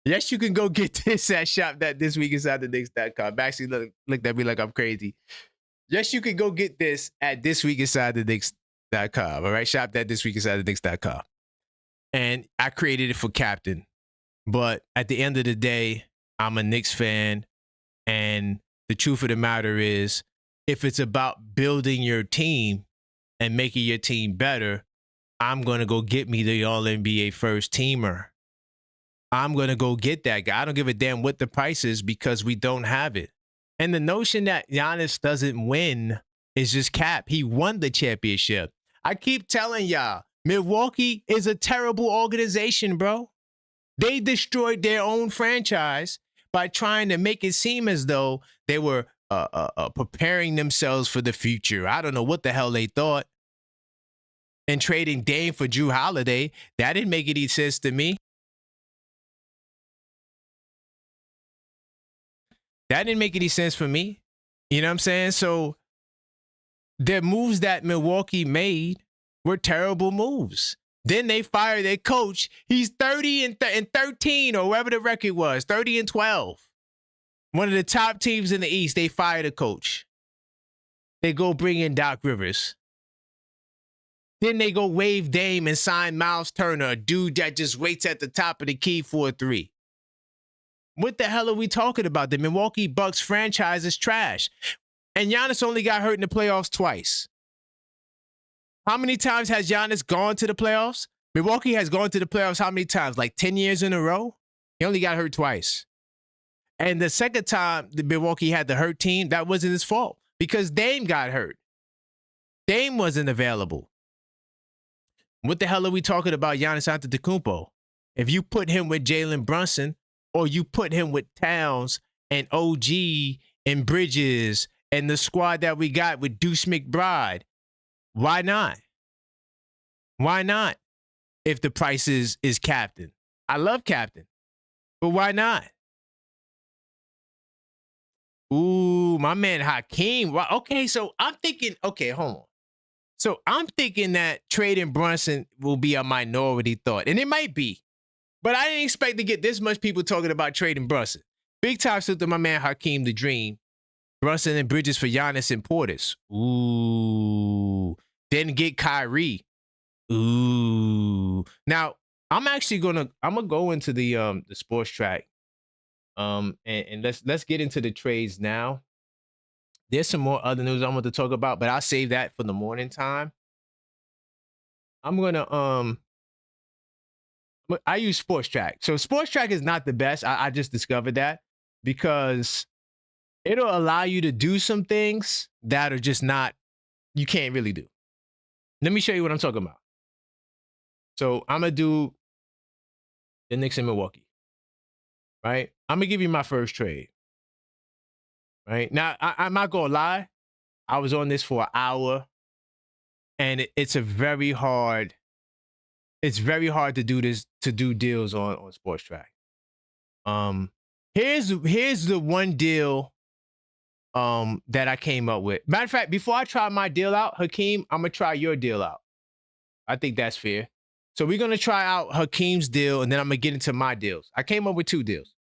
Yes, you can go get this at shop.thisweekinsidetheknicks.com. Actually looked at me like I'm crazy. Yes, you can go get this at thisweekinsidetheknicks.com. All right, shop.thisweekinsidetheknicks.com. And I created it for Captain. But at the end of the day, I'm a Knicks fan. And the truth of the matter is, if it's about building your team and making your team better, I'm going to go get me the All-NBA first teamer. I'm going to go get that guy. I don't give a damn what the price is because we don't have it. And the notion that Giannis doesn't win is just cap. He won the championship. I keep telling y'all, Milwaukee is a terrible organization, bro. They destroyed their own franchise by trying to make it seem as though they were preparing themselves for the future. I don't know what the hell they thought. And trading Dame for Jrue Holiday, that didn't make any sense to me. That didn't make any sense for me. You know what I'm saying? So the moves that Milwaukee made were terrible moves. Then they fired their coach. He's 30 and 13 or whatever the record was, 30 and 12. One of the top teams in the East, they fired a coach. They go bring in Doc Rivers. Then they go waive Dame and sign Miles Turner, a dude that just waits at the top of the key for a three. What the hell are we talking about? The Milwaukee Bucks franchise is trash. And Giannis only got hurt in the playoffs twice. How many times has Giannis gone to the playoffs? Milwaukee has gone to the playoffs how many times? Like 10 years in a row? He only got hurt twice. And the second time the Milwaukee had the hurt team, that wasn't his fault because Dame got hurt. Dame wasn't available. What the hell are we talking about Giannis Antetokounmpo? If you put him with Jalen Brunson or you put him with Towns and OG and Bridges and the squad that we got with Deuce McBride, why not? Why not? If the price is Captain. I love Captain, but why not? Ooh, my man Hakeem. Okay, so I'm thinking, okay, hold on. So I'm thinking that trading Brunson will be a minority thought, and it might be, but I didn't expect to get this much people talking about trading Brunson. Big time salute to my man Hakeem the Dream. Brunson and Bridges for Giannis and Portis. Ooh. Then get Kyrie. Ooh. Now, I'm gonna go into the sports track. And let's get into the trades now. There's some more other news I want to talk about, but I'll save that for the morning time. I'm gonna I use Sports Track. So Sports Track is not the best. I just discovered that because it'll allow you to do some things that are just not, you can't really do. Let me show you what I'm talking about. So I'm gonna do the Knicks in Milwaukee, right? I'm gonna give you my first trade. Right now, I'm not gonna lie. I was on this for an hour, and it's very hard. It's very hard to do this, to do deals on Sports Track. Here's the one deal that I came up with. Matter of fact, before I try my deal out, Hakeem, I'm gonna try your deal out. I think that's fair. So we're gonna try out Hakeem's deal, and then I'm gonna get into my deals. I came up with 2 deals.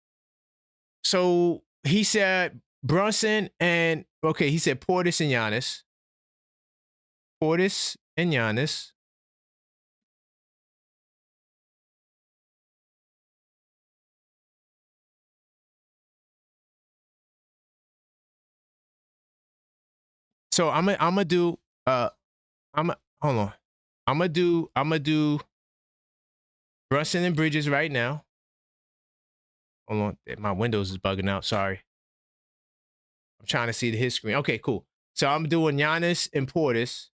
So he said Brunson and he said Portis and Giannis. Portis and Giannis. So I'm gonna do hold on. I'm gonna do Brunson and Bridges right now. Hold on, my Windows is bugging out. Sorry. I'm trying to see his screen. Okay, cool. So I'm doing Giannis and Portis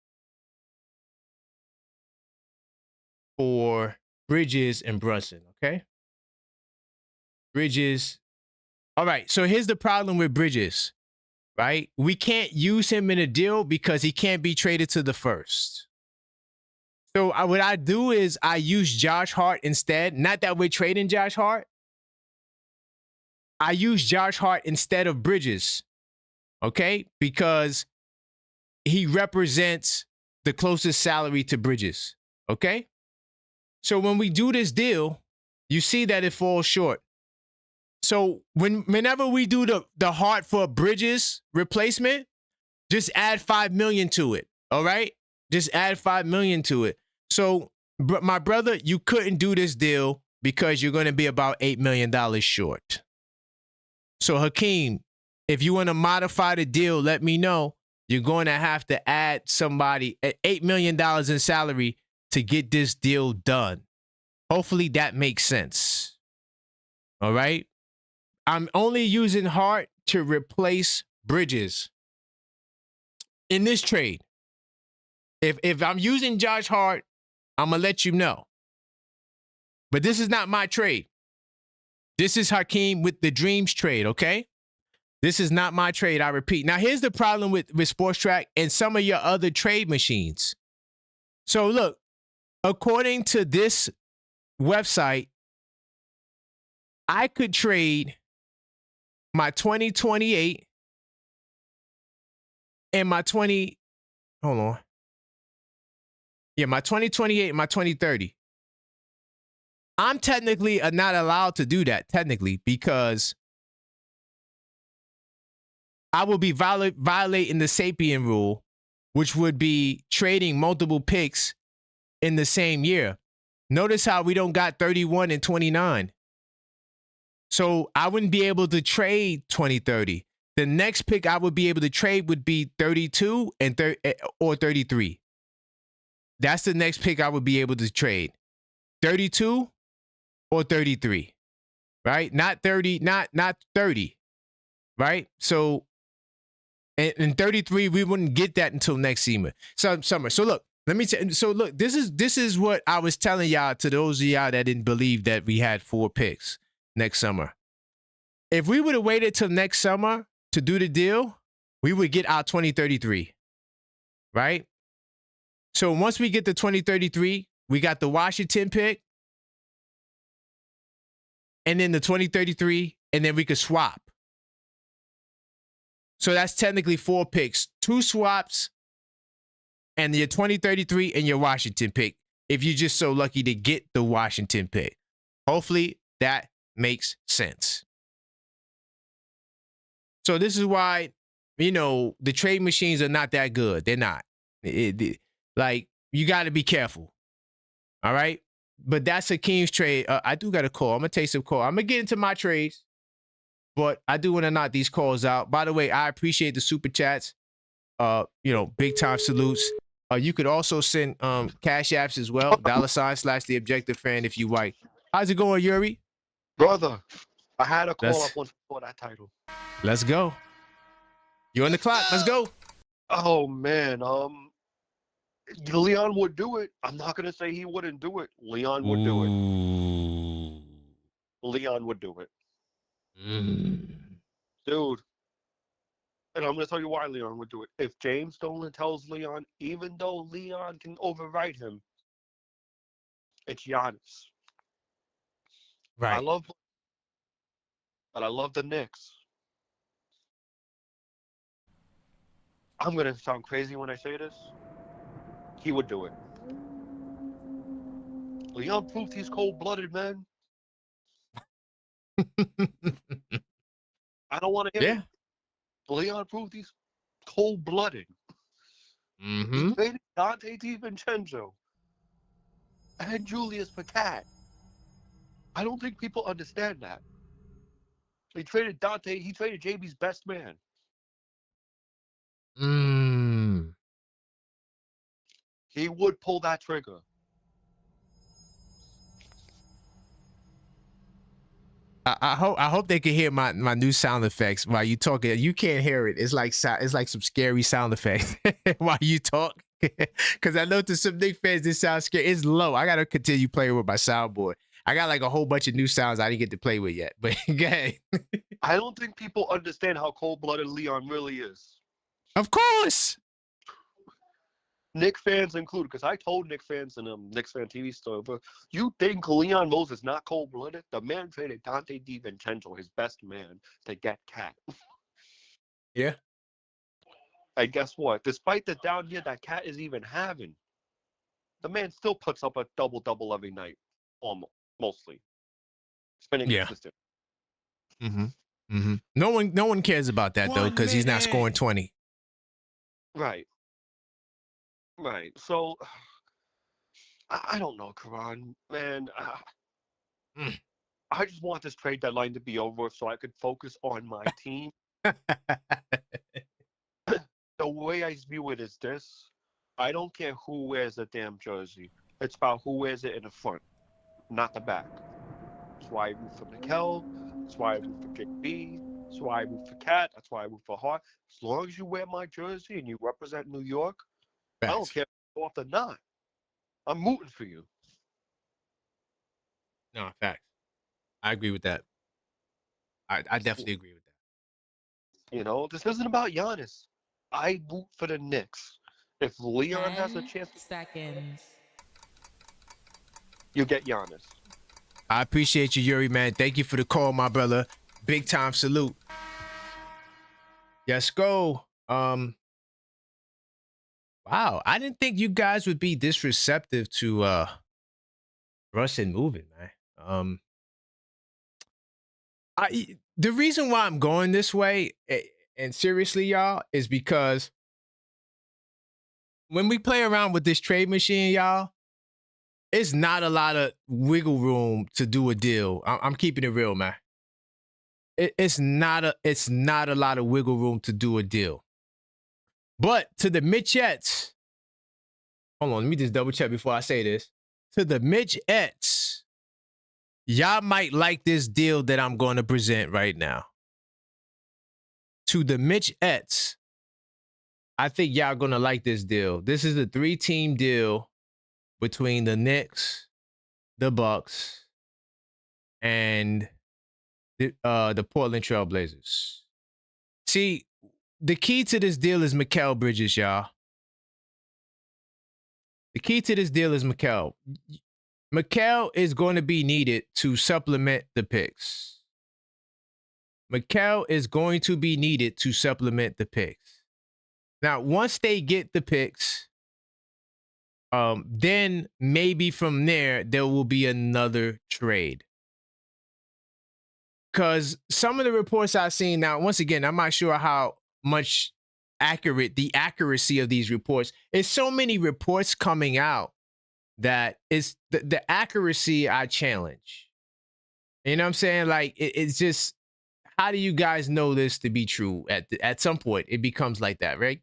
for Bridges and Brunson. Okay. Bridges. All right. So here's the problem with Bridges. Right? We can't use him in a deal because he can't be traded to the first. So what I do is I use Josh Hart instead. Not that we're trading Josh Hart. I use Josh Hart instead of Bridges. Okay? Because he represents the closest salary to Bridges. Okay? So when we do this deal, you see that it falls short. So whenever we do the Hart for Bridges replacement, just add $5 million to it. All right, just add $5 million to it. So, my brother, you couldn't do this deal because you're going to be about $8 million short. So Hakeem, if you want to modify the deal, let me know. You're going to have to add somebody at $8 million in salary to get this deal done. Hopefully that makes sense. All right. I'm only using Hart to replace Bridges in this trade. If I'm using Josh Hart, I'm going to let you know. But this is not my trade. This is Hakeem with the Dreams trade, okay? This is not my trade, I repeat. Now, here's the problem with Sports Track and some of your other trade machines. So, look, according to this website, I could trade my 2028 and my 2028 and my 2030. I'm technically not allowed to do that, technically, because I will be violating the Sapien rule, which would be trading multiple picks in the same year. Notice how we don't got 31 and 29. So I wouldn't be able to trade 2030. The next pick I would be able to trade would be 32 or 33. That's the next pick I would be able to trade. 32 or 33. Right? Not 30, not 30. Right? So and 33, we wouldn't get that until next summer. So look, let me tell. So look, this is what I was telling y'all, to those of y'all that didn't believe that we had 4 picks next summer. If we would have waited till next summer to do the deal, we would get our 2033. Right? So once we get the 2033, we got the Washington pick, and then the 2033, and then we could swap. So that's technically 4 picks, 2 swaps, and your 2033 and your Washington pick, if you're just so lucky to get the Washington pick. Hopefully that makes sense. So this is why you know, the trade machines are not that good. They're not. Like, you got to be careful. All right? But that's a Kings trade. I do got a call. I'm going to take some call. I'm going to get into my trades, but I do want to knock these calls out. By the way, I appreciate the super chats. You know, big time salutes. You could also send cash apps as well. $/TheObjectiveFan if you like. How's it going, Yuri? Brother, I had a call up once for that title. Let's go. You're on the clock. Let's go. Oh man, Leon would do it. I'm not gonna say he wouldn't do it. Leon would do it. Leon would do it. Dude. And I'm gonna tell you why Leon would do it. If James Dolan tells Leon, even though Leon can override him, it's Giannis. Right. But I love the Knicks. I'm gonna sound crazy when I say this. He would do it. Leon proved he's cold-blooded, man. I don't want to hear it. Leon proved he's cold-blooded. He traded Dante DiVincenzo and Julius Pacat. I don't think people understand that. He traded Dante. He traded JB's best man. He would pull that trigger. I hope they can hear my new sound effects while you talking. You can't hear it. It's like some scary sound effects while you talk. Because I know to some Knicks fans this sounds scary. It's low. I gotta continue playing with my soundboard. I got like a whole bunch of new sounds I didn't get to play with yet. But go ahead. I don't think people understand how cold-blooded Leon really is. Of course. Knicks fans included, because I told Knicks fans in Knicks fan TV store, but you think Leon Rose is not cold-blooded? The man traded Dante DiVincenzo, his best man, to get Cat. Yeah. And guess what? Despite the down year that Cat is even having, the man still puts up a double-double every night, almost, mostly. It's been inconsistent. No one cares about that though, because he's not scoring 20. Right. So, I don't know, Karan, man. I just want this trade deadline to be over so I could focus on my team. The way I view it is this. I don't care who wears the damn jersey. It's about who wears it in the front, not the back. That's why I root for Mikal. That's why I root for JB. That's why I root for Cat. That's why I root for Hart. As long as you wear my jersey and you represent New York, I don't care if you go off the knot. I'm rooting for you. No, facts. I agree with that. I definitely agree with that. You know, this isn't about Giannis. I root for the Knicks. If Leon has a chance, you get Giannis. I appreciate you, Yuri, man. Thank you for the call, my brother. Big time salute. Yes, go. Wow, I didn't think you guys would be this receptive to Brunson moving, man. The reason why I'm going this way, and seriously, y'all, is because when we play around with this trade machine, y'all, it's not a lot of wiggle room to do a deal. I'm keeping it real, man. It's not a lot of wiggle room to do a deal. But to the Mitchettes, hold on, let me just double check before I say this. To the Mitchettes, y'all might like this deal that I'm going to present right now. To the Mitchettes, I think y'all going to like this deal. This is a 3-team deal between the Knicks, the Bucks, and the Portland Trail Blazers. See, the key to this deal is Mikal Bridges, y'all. The key to this deal is Mikal. Mikal is going to be needed to supplement the picks. Mikal is going to be needed to supplement the picks. Now, once they get the picks, then maybe from there will be another trade. Because some of the reports I've seen, now, once again, I'm not sure how much accurate the accuracy of these reports. It's so many reports coming out that it's the accuracy I challenge. You know what I'm saying? Like it's just, how do you guys know this to be true? At some point, it becomes like that, right?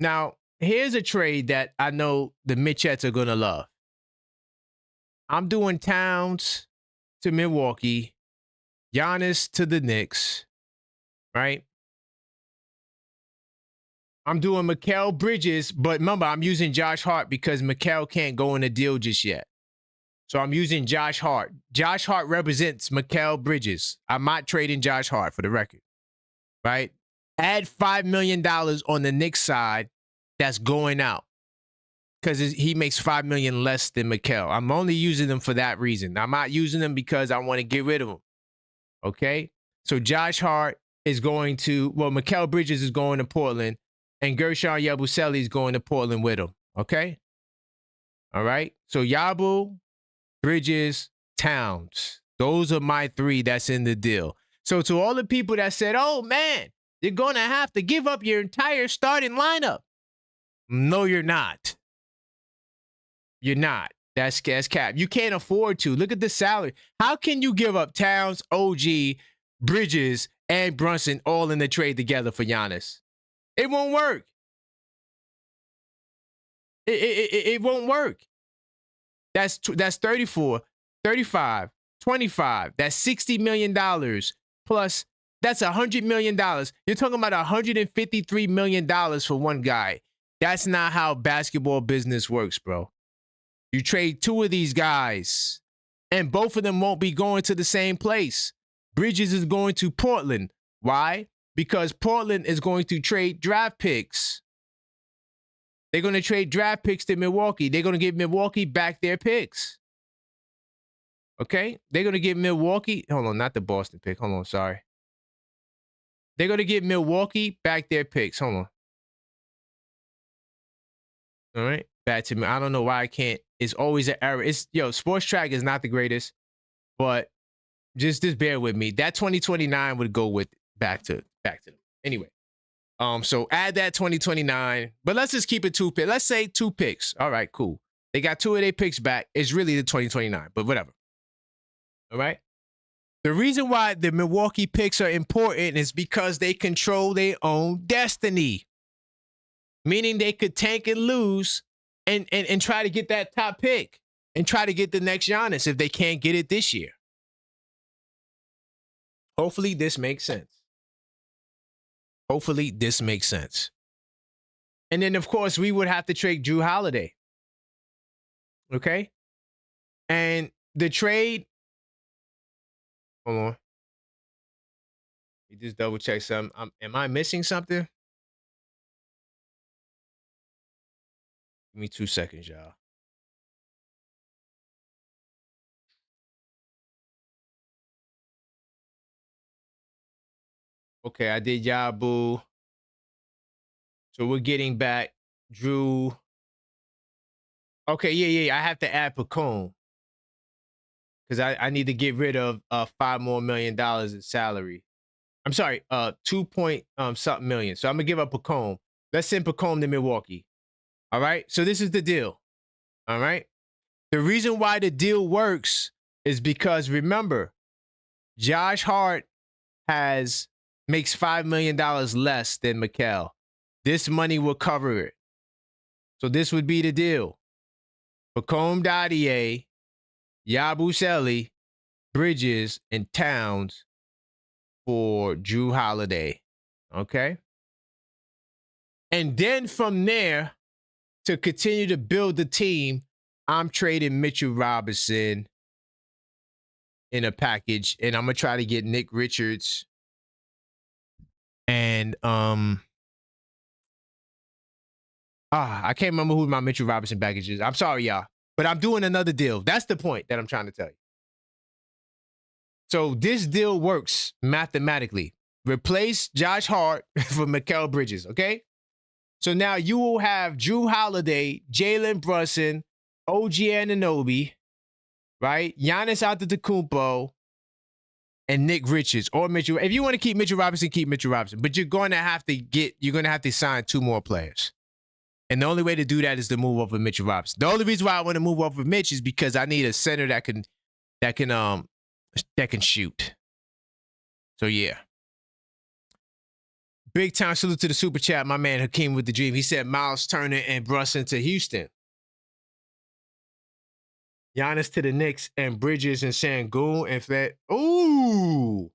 Now, here's a trade that I know the Mitchettes are gonna love. I'm doing Towns to Milwaukee, Giannis to the Knicks, right? I'm doing Mikal Bridges, but remember, I'm using Josh Hart because Mikal can't go in a deal just yet. So I'm using Josh Hart. Josh Hart represents Mikal Bridges. I'm not trading Josh Hart, for the record, right? Add $5 million on the Knicks side that's going out because he makes $5 million less than Mikal. I'm only using them for that reason. I'm not using them because I want to get rid of them, okay? So Josh Hart is going to, well, Mikal Bridges is going to Portland, and Gershon Yabusele is going to Portland with him, okay? All right? So Yabu, Bridges, Towns. Those are my three that's in the deal. So to all the people that said, oh, man, you're going to have to give up your entire starting lineup. No, you're not. You're not. That's cap. You can't afford to. Look at the salary. How can you give up Towns, OG, Bridges, and Brunson all in the trade together for Giannis? It won't work. It won't work. That's 34, 35, 25. That's $60 million plus. That's $100 million. You're talking about $153 million for one guy. That's not how basketball business works, bro. You trade two of these guys, and both of them won't be going to the same place. Bridges is going to Portland. Why? Because Portland is going to trade draft picks. They're going to trade draft picks to Milwaukee. They're going to give Milwaukee back their picks. Okay? They're going to give Milwaukee, hold on, not the Boston pick. Hold on, sorry. They're going to give Milwaukee back their picks. Hold on. All right? Back to me. I don't know why I can't. It's always an error. Sports Track is not the greatest, but just bear with me. That 2029 would go with back to them. Anyway. So add that 2029, but let's just keep it 2 picks. Let's say 2 picks. All right, cool. They got 2 of their picks back. It's really the 2029, but whatever. All right. The reason why the Milwaukee picks are important is because they control their own destiny, meaning they could tank and lose and try to get that top pick and try to get the next Giannis if they can't get it this year. Hopefully this makes sense. Hopefully this makes sense. And then, of course, we would have to trade Jrue Holiday. Okay? And the trade, hold on. Let me just double check something. Am I missing something? Give me 2 seconds, y'all. Okay, I did Yabu. So we're getting back Jrue. Okay, yeah. I have to add Pacone. Because I need to get rid of $5 more million in salary. I'm sorry, 2-something million. So I'm gonna give up Pacone. Let's send Pacone to Milwaukee. All right. So this is the deal. All right. The reason why the deal works is because, remember, Josh Hart makes $5 million less than Mikal. This money will cover it. So this would be the deal. Pacome Dadier, Yabusele, Bridges, and Towns for Jrue Holiday. Okay? And then from there, to continue to build the team, I'm trading Mitchell Robinson in a package, and I'm going to try to get Nick Richards. And I can't remember who my Mitchell Robinson package is. I'm sorry, y'all. But I'm doing another deal. That's the point that I'm trying to tell you. So this deal works mathematically. Replace Josh Hart for Mikal Bridges, okay? So now you will have Jrue Holiday, Jalen Brunson, OG Anunoby, right? Giannis Antetokounmpo, and Nick Richards or Mitchell. If you want to keep Mitchell Robinson, keep Mitchell Robinson. But you're going to have to sign 2 more players. And the only way to do that is to move over Mitchell Robinson. The only reason why I want to move over Mitch is because I need a center that can shoot. So yeah. Big time salute to the super chat, my man Hakeem with the dream. He said Miles Turner and Brunson to Houston. Giannis to the Knicks and Bridges and Sengun and Fed. Ooh.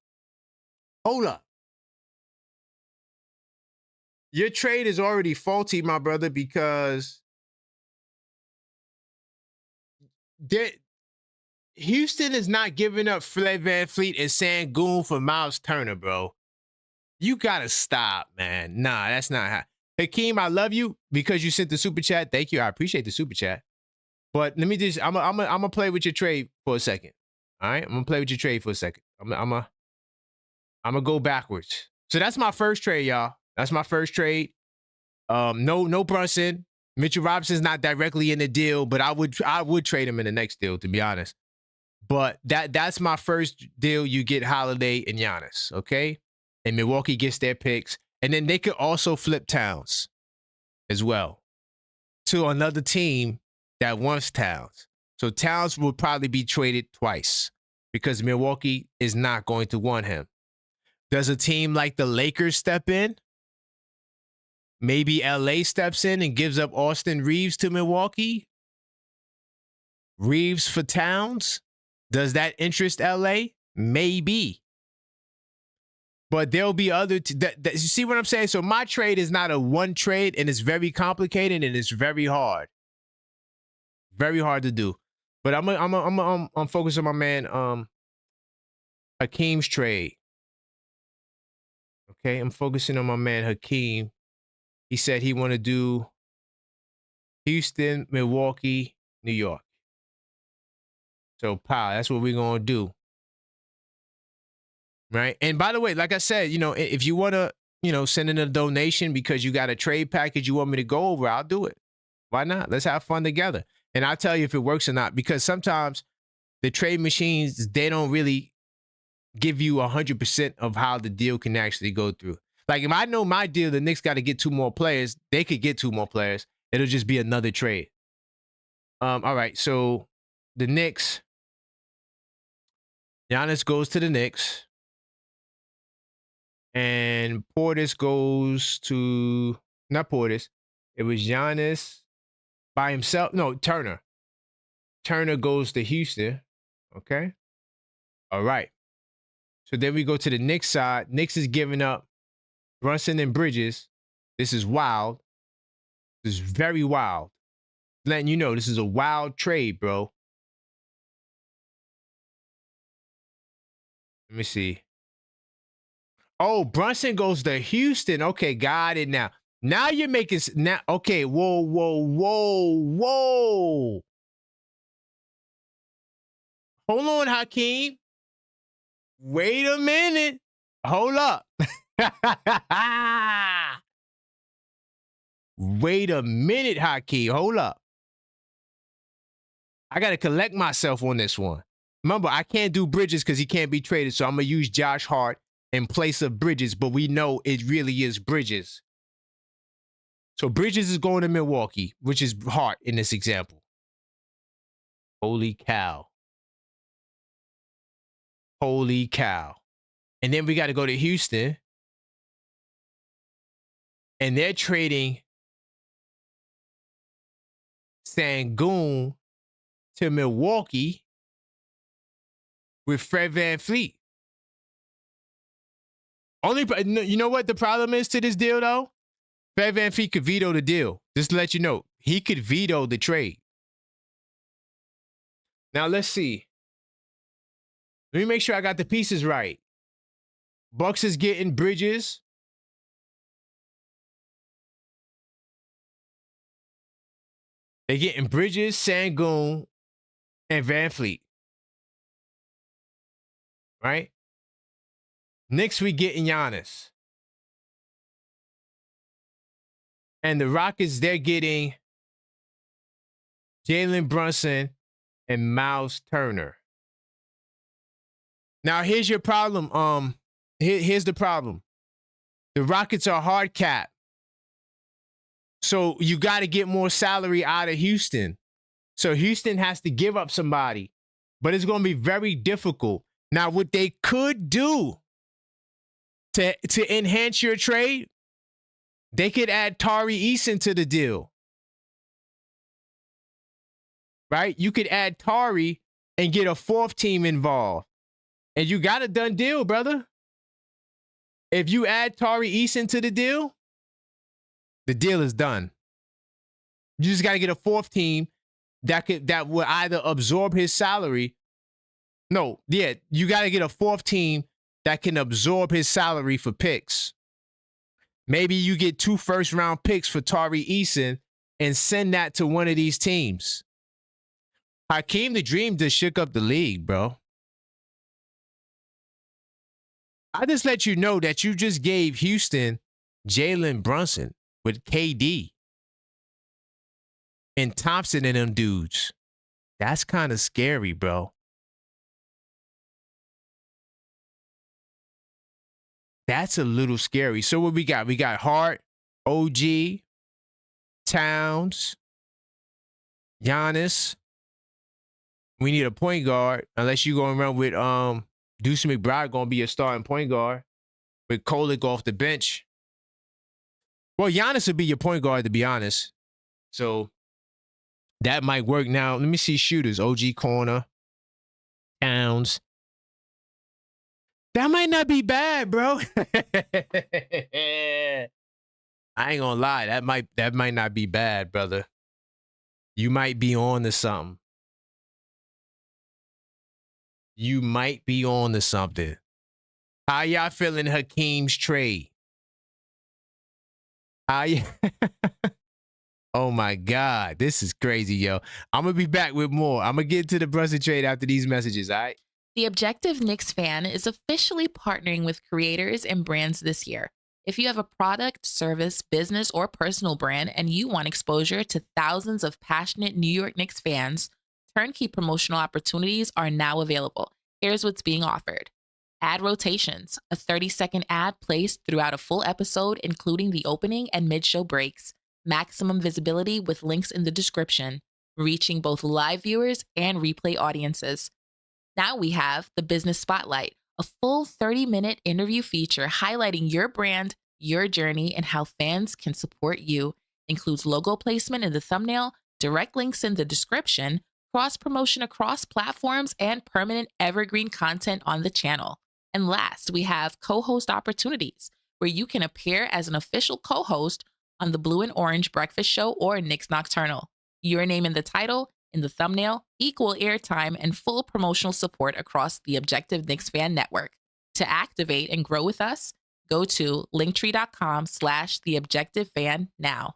Hold up. Your trade is already faulty, my brother, because Houston is not giving up Fred VanVleet and Sengun for Miles Turner, bro. You gotta stop, man. Nah, that's not how. Hakeem, I love you because you sent the super chat. Thank you. I appreciate the super chat. But let me just, I'm gonna play with your trade for a second. All right, I'm gonna play with your trade for a second. I'm gonna go backwards. So that's my first trade, y'all. That's my first trade. No Brunson. Mitchell Robinson's not directly in the deal, but I would trade him in the next deal, to be honest. But that's my first deal. You get Holiday and Giannis, okay? And Milwaukee gets their picks. And then they could also flip Towns as well to another team that wants Towns. So Towns will probably be traded twice because Milwaukee is not going to want him. Does a team like the Lakers step in? Maybe LA steps in and gives up Austin Reeves to Milwaukee? Reeves for Towns? Does that interest LA? Maybe. But there'll be other, you see what I'm saying? So my trade is not a one trade, and it's very complicated and it's very hard. Very hard to do. But I'm focused on my man Hakeem's trade. Okay, I'm focusing on my man Hakeem. He said he want to do Houston, Milwaukee, New York. So, that's what we're going to do. Right? And by the way, like I said, if you want to, send in a donation because you got a trade package you want me to go over, I'll do it. Why not? Let's have fun together. And I'll tell you if it works or not, because sometimes the trade machines, they don't really give you 100% of how the deal can actually go through. Like if I know my deal, the Knicks got to get 2 more players. They could get 2 more players. It'll just be another trade. All right. So the Knicks, Giannis goes to the Knicks. And Portis goes to, not Portis. It was Giannis by himself. No, Turner. Turner goes to Houston. Okay. All right. So then we go to the Knicks side. Knicks is giving up Brunson and Bridges. This is wild. This is very wild. Letting you know this is a wild trade, bro. Let me see. Oh, Brunson goes to Houston. Okay, got it now. Now you're making now. Okay, whoa. Hold on, Hakeem. Wait a minute. Hold up. Wait a minute, Hakeem. Hold up. I got to collect myself on this one. Remember, I can't do Bridges because he can't be traded, so I'm going to use Josh Hart in place of Bridges, but we know it really is Bridges. So Bridges is going to Milwaukee, which is Hart in this example. Holy cow. Holy cow. And then we got to go to Houston. And they're trading Sengun to Milwaukee with Fred VanVleet. You know what the problem is to this deal, though? Fred VanVleet could veto the deal. Just to let you know, he could veto the trade. Now, let's see. Let me make sure I got the pieces right. Bucks is getting Bridges. They're getting Bridges, Sengun, and VanVleet. Right? Knicks, we getting Giannis. And the Rockets, they're getting Jalen Brunson and Miles Turner. Now here's your problem. Here's the problem. The Rockets are hard cap. So you got to get more salary out of Houston. So Houston has to give up somebody. But it's going to be very difficult. Now, what they could do to enhance your trade, they could add Tari Eason to the deal. Right? You could add Tari and get a fourth team involved. And you got a done deal, brother. If you add Tari Eason to the deal is done. You just got to get a fourth team that will either absorb his salary. No, yeah, you got to get a fourth team that can absorb his salary for picks. Maybe you get 2 first-round picks for Tari Eason and send that to one of these teams. Hakeem the Dream just shook up the league, bro. I just let you know that you just gave Houston Jalen Brunson with KD and Thompson and them dudes. That's kind of scary, bro. That's a little scary. So what we got? We got Hart, OG, Towns, Giannis. We need a point guard, unless you're going to run with Deuce McBride going to be a starting point guard with Kolick off the bench. Well, Giannis would be your point guard, to be honest. So that might work. Now, let me see shooters. OG corner, Towns. That might not be bad, bro. I ain't gonna lie. That might not be bad, brother. You might be on to something. You might be on to something. How y'all feeling Hakeem's trade? How you? Oh my God, this is crazy, yo. I'm gonna be back with more. I'm gonna get to the Brunson trade after these messages, all right? The Objective Knicks fan is officially partnering with creators and brands this year. If you have a product, service, business, or personal brand and you want exposure to thousands of passionate New York Knicks fans, turnkey promotional opportunities are now available. Here's what's being offered. Ad rotations, a 30-second ad placed throughout a full episode, including the opening and mid-show breaks. Maximum visibility with links in the description, reaching both live viewers and replay audiences. Now we have the Business Spotlight, a full 30-minute interview feature highlighting your brand, your journey, and how fans can support you. Includes logo placement in the thumbnail, direct links in the description, cross-promotion across platforms, and permanent evergreen content on the channel. And last, we have co-host opportunities, where you can appear as an official co-host on the Blue and Orange Breakfast Show or Knicks Nocturnal. Your name in the title, in the thumbnail, equal airtime, and full promotional support across the Objective Knicks Fan Network. To activate and grow with us, go to linktree.com/theobjectivefan now.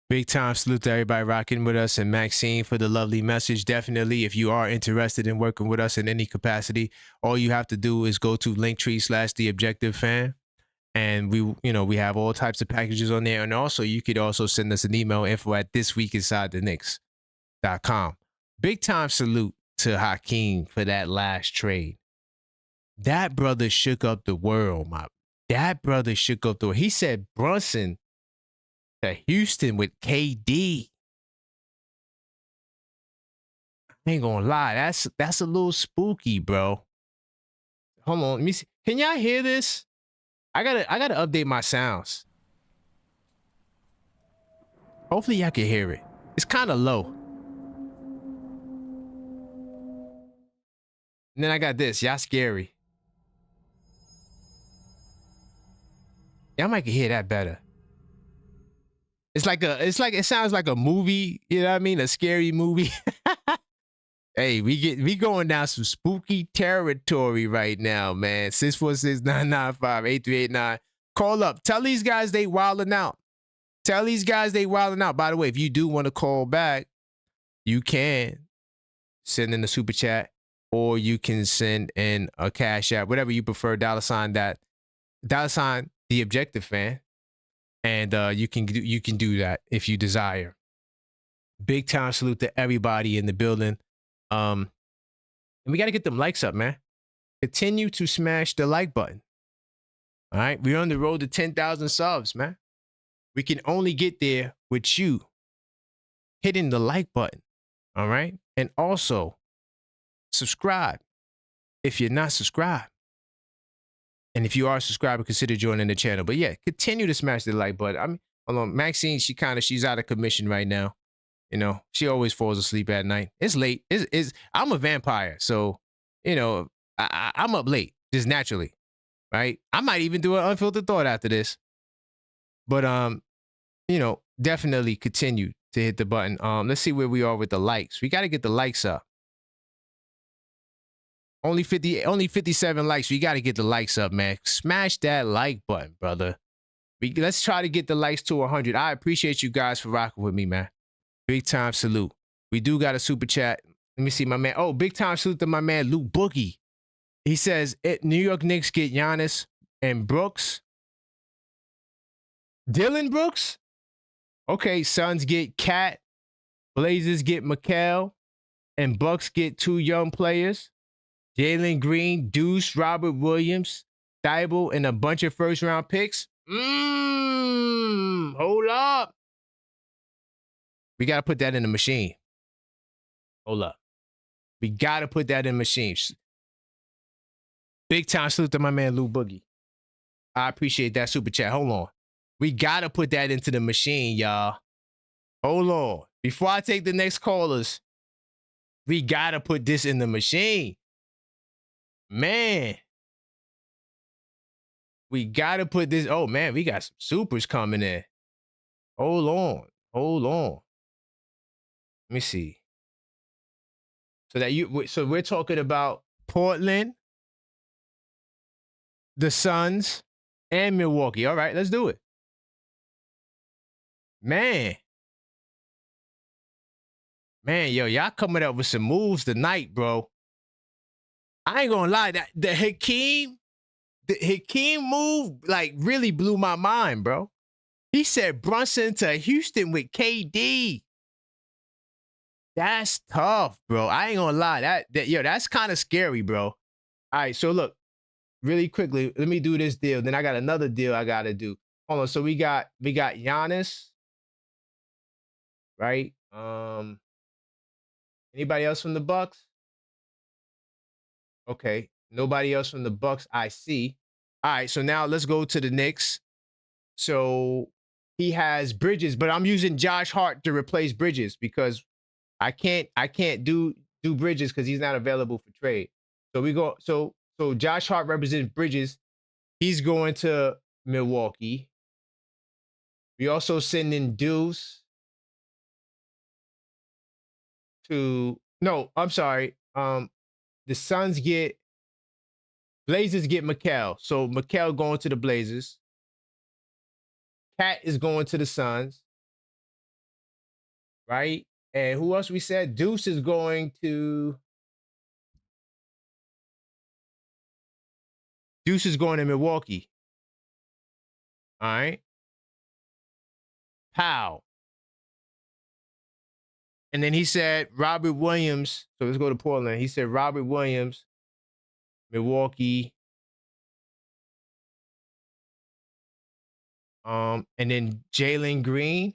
Big time salute to everybody rocking with us, and Maxine for the lovely message. Definitely, if you are interested in working with us in any capacity, all you have to do is go to linktree/theobjectivefan. And we have all types of packages on there. And also, you could also send us an email, info@thisweekinsidethenix.com. Big time salute to Hakeem for that last trade. That brother shook up the world, That brother shook up the world. He said Brunson to Houston with KD. I ain't gonna lie. That's a little spooky, bro. Hold on. Let me see. Can y'all hear this? I gotta update my sounds. Hopefully y'all can hear it. It's kind of low. And then I got this. Y'all scary. Y'all might can hear that better. It sounds like a movie. You know what I mean? A scary movie. Hey, we going down some spooky territory right now, man. 646-995-8389. Call up. Tell these guys they wilding out. By the way, if you do want to call back, you can send in a super chat, or you can send in a cash app, whatever you prefer. $, the Objective Fan, and you can do that if you desire. Big time salute to everybody in the building. And we got to get them likes up, man. Continue to smash the like button. All right? We're on the road to 10,000 subs, man. We can only get there with you hitting the like button. All right? And also, subscribe if you're not subscribed. And if you are a subscriber, consider joining the channel. But yeah, continue to smash the like button. I mean, hold on. Maxine, she's out of commission right now. You know, she always falls asleep at night. It's late. I'm a vampire. So, you know, I'm up late, just naturally. Right? I might even do an unfiltered thought after this. But, you know, definitely continue to hit the button. Let's see where we are with the likes. We got to get the likes up. Only 57 likes. We got to get the likes up, man. Smash that like button, brother. Let's try to get the likes to 100. I appreciate you guys for rocking with me, man. Big time salute. We do got a super chat. Let me see my man. Oh, big time salute to my man, Luke Boogie. He says, New York Knicks get Giannis and Brooks. Dylan Brooks? Okay, Suns get Cat. Blazers get Mikal. And Bucks get 2 young players. Jalen Green, Deuce, Robert Williams, Thibault, and a bunch of first-round picks. Hold up. We got to put that in the machine. Hold up. We got to put that in machines. Big time salute to my man, Lou Boogie. I appreciate that super chat. Hold on. We got to put that into the machine, y'all. Hold on. Before I take the next callers, we got to put this in the machine. Man. We got to put this. Oh, man, we got some supers coming in. Hold on. Hold on. Let me see. So we're talking about Portland, the Suns, and Milwaukee. All right, let's do it. Man, yo, y'all coming up with some moves tonight, bro. I ain't gonna lie, the Hakeem move like really blew my mind, bro. He said Brunson to Houston with KD. That's tough, bro. I ain't gonna lie. That's kind of scary, bro. All right, so look, really quickly, let me do this deal. Then I got another deal I gotta do. Hold on. So we got Giannis, right? Anybody else from the Bucks? Okay, nobody else from the Bucks I see. All right, so now let's go to the Knicks. So he has Bridges, but I'm using Josh Hart to replace Bridges because I can't do Bridges because he's not available for trade. So we go. So Josh Hart represents Bridges. He's going to Milwaukee. We also send in Deuce to I'm sorry. The Suns Blazers get Mikal. So Mikal going to the Blazers. Cat is going to the Suns. Right? And who else we said? Deuce is going to Milwaukee. All right. Pow. And then he said Robert Williams. So let's go to Portland. He said Robert Williams, Milwaukee. And then Jalen Green.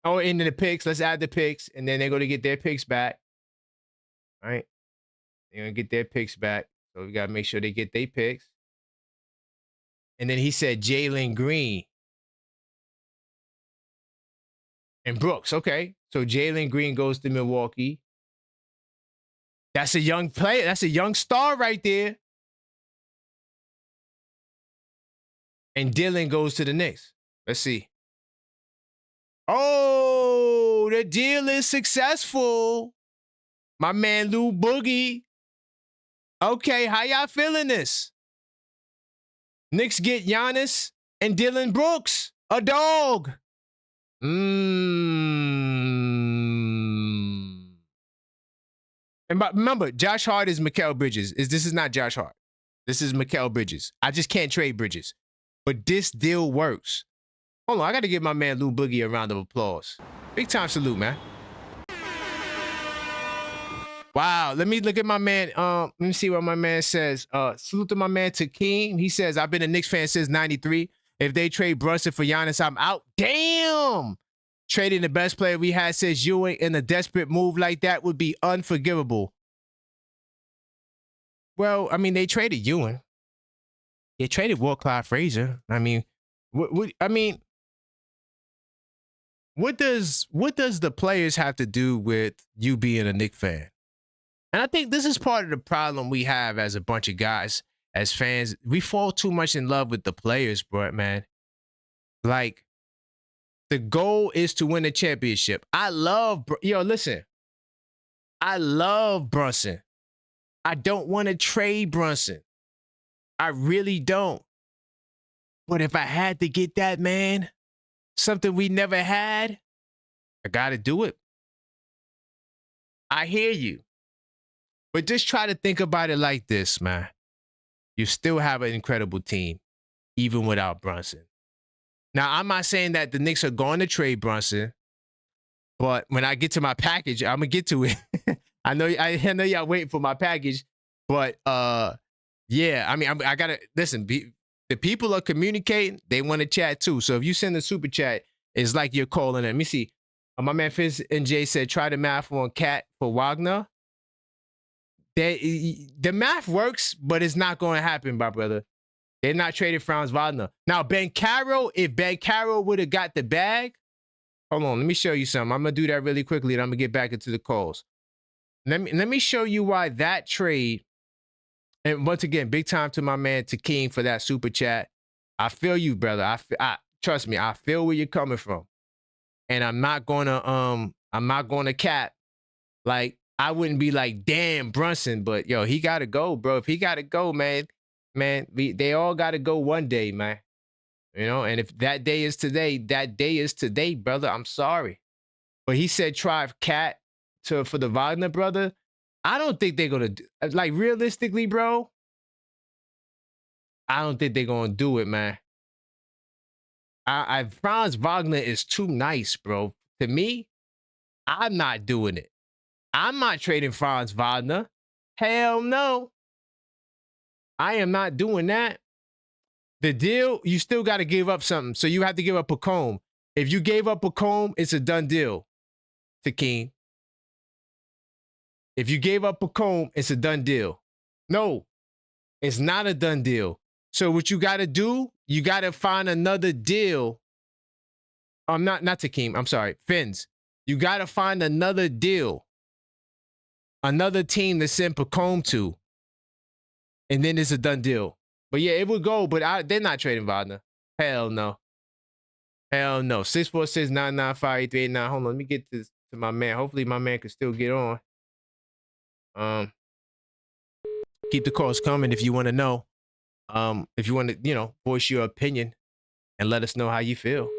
Oh, and then the picks. Let's add the picks. And then they're going to get their picks back. All right. They're going to get their picks back. So we got to make sure they get their picks. And then he said Jalen Green. And Brooks. Okay. So Jalen Green goes to Milwaukee. That's a young player. That's a young star right there. And Dylan goes to the Knicks. Let's see. Oh, the deal is successful. My man Lou Boogie. Okay, how y'all feeling this? Knicks get Giannis and Dylan Brooks. A dog. And remember, Josh Hart is Mikal Bridges. This is not Josh Hart. This is Mikal Bridges. I just can't trade Bridges. But this deal works. Hold on, I got to give my man Lou Boogie a round of applause. Big time salute, man. Wow. Let me look at my man. Let me see what my man says. Salute to my man Takeem. He says, I've been a Knicks fan since 93. If they trade Brunson for Giannis, I'm out. Damn. Trading the best player we had since Ewing in a desperate move like that would be unforgivable. Well, I mean, they traded Ewing. They traded Walt-Clyde Frazier. I mean, what does the players have to do with you being a Knicks fan? And I think this is part of the problem we have as a bunch of guys, as fans. We fall too much in love with the players, bro, man. Like, the goal is to win a championship. I love Brunson. I don't want to trade Brunson. I really don't. But if I had to get that man, something we never had, I got to do it. I hear you. But just try to think about it like this, man. You still have an incredible team, even without Brunson. Now, I'm not saying that the Knicks are going to trade Brunson, but when I get to my package, I'm going to get to it. I know y'all waiting for my package, but yeah, I mean, I got to, listen, the people are communicating. They want to chat too. So if you send a super chat, it's like you're calling. Let me see. My man Fizz and Jay said, try the math on Cat for Wagner. The math works, but it's not going to happen, my brother. They're not trading Franz Wagner. Now, if Ben Carroll would have got the bag, hold on, let me show you something. I'm going to do that really quickly, and I'm going to get back into the calls. Let me show you why that trade, and once again, big time to my man Takeem for that super chat. I feel you, brother. Trust me, I feel where you're coming from. And I'm not gonna cap. Like, I wouldn't be like, damn, Brunson, but yo, he gotta go, bro. If he gotta go, man, they all gotta go one day, man. You know, and if that day is today, brother. I'm sorry. But he said try Cat for the Wagner brother. I don't think they're gonna do, like, realistically, bro. I don't think they're gonna do it, man. Franz Wagner is too nice, bro. To me, I'm not doing it. I'm not trading Franz Wagner. Hell no. I am not doing that. The deal, you still got to give up something. So you have to give up a comb. If you gave up a comb, it's a done deal, Takeem. If you gave up a comb, it's a done deal. No, it's not a done deal. So what you got to do, you got to find another deal. Not Takeem. I'm sorry, Fins. You got to find another deal. Another team to send Pacome to. And then it's a done deal. But yeah, it would go, but they're not trading Wagner. Hell no. Hell no. 646-995-8389. Hold on, let me get this to my man. Hopefully my man can still get on. Keep the calls coming if you want to know. If you want to, voice your opinion and let us know how you feel.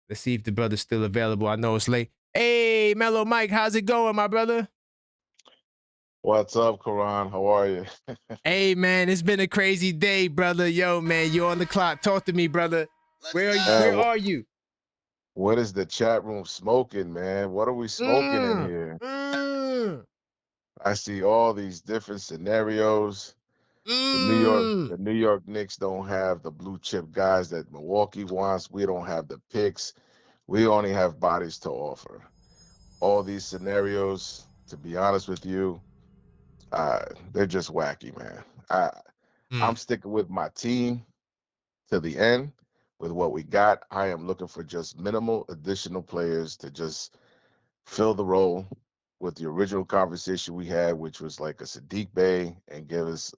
Let's see if the brother's still available. I know it's late. Hey, Mellow Mike, how's it going, my brother? What's up, Karan? How are you? Hey, man, it's been a crazy day, brother. Yo, man, you're on the clock. Talk to me, brother. Where are you? What is the chat room smoking, man? What are we smoking in here? I see all these different scenarios. The New York Knicks don't have the blue chip guys that Milwaukee wants. We don't have the picks. We only have bodies to offer. All these scenarios, to be honest with you, they're just wacky, man. I'm sticking with my team to the end with what we got. I am looking for just minimal additional players to just fill the role with the original conversation we had, which was like a Sadiq Bey, and give us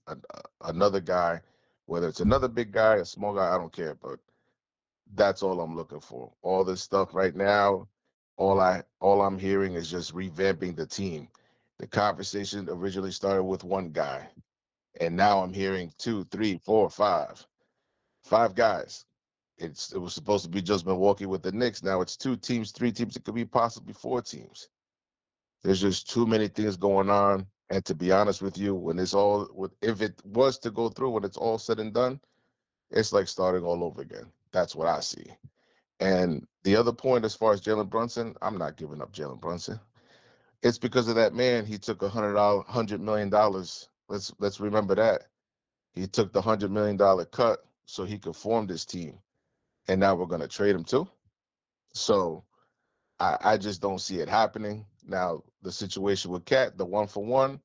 another guy, whether it's another big guy, a small guy, I don't care, but that's all I'm looking for. All this stuff right now, all I'm hearing is just revamping the team. The conversation originally started with one guy, and now I'm hearing 2, 3, 4, 5 guys. It was supposed to be just Milwaukee with the Knicks. Now it's 2 teams, 3 teams. It could be possibly 4 teams. There's just too many things going on. And to be honest with you, if it was to go through, when it's all said and done, it's like starting all over again. That's what I see. And the other point, as far as Jalen Brunson, I'm not giving up Jalen Brunson. It's because of that man. He took $100 million. Let's remember that. He took the $100 million cut so he could form this team, and now we're gonna trade him too. So I just don't see it happening. Now the situation with Cat, the 1-for-1,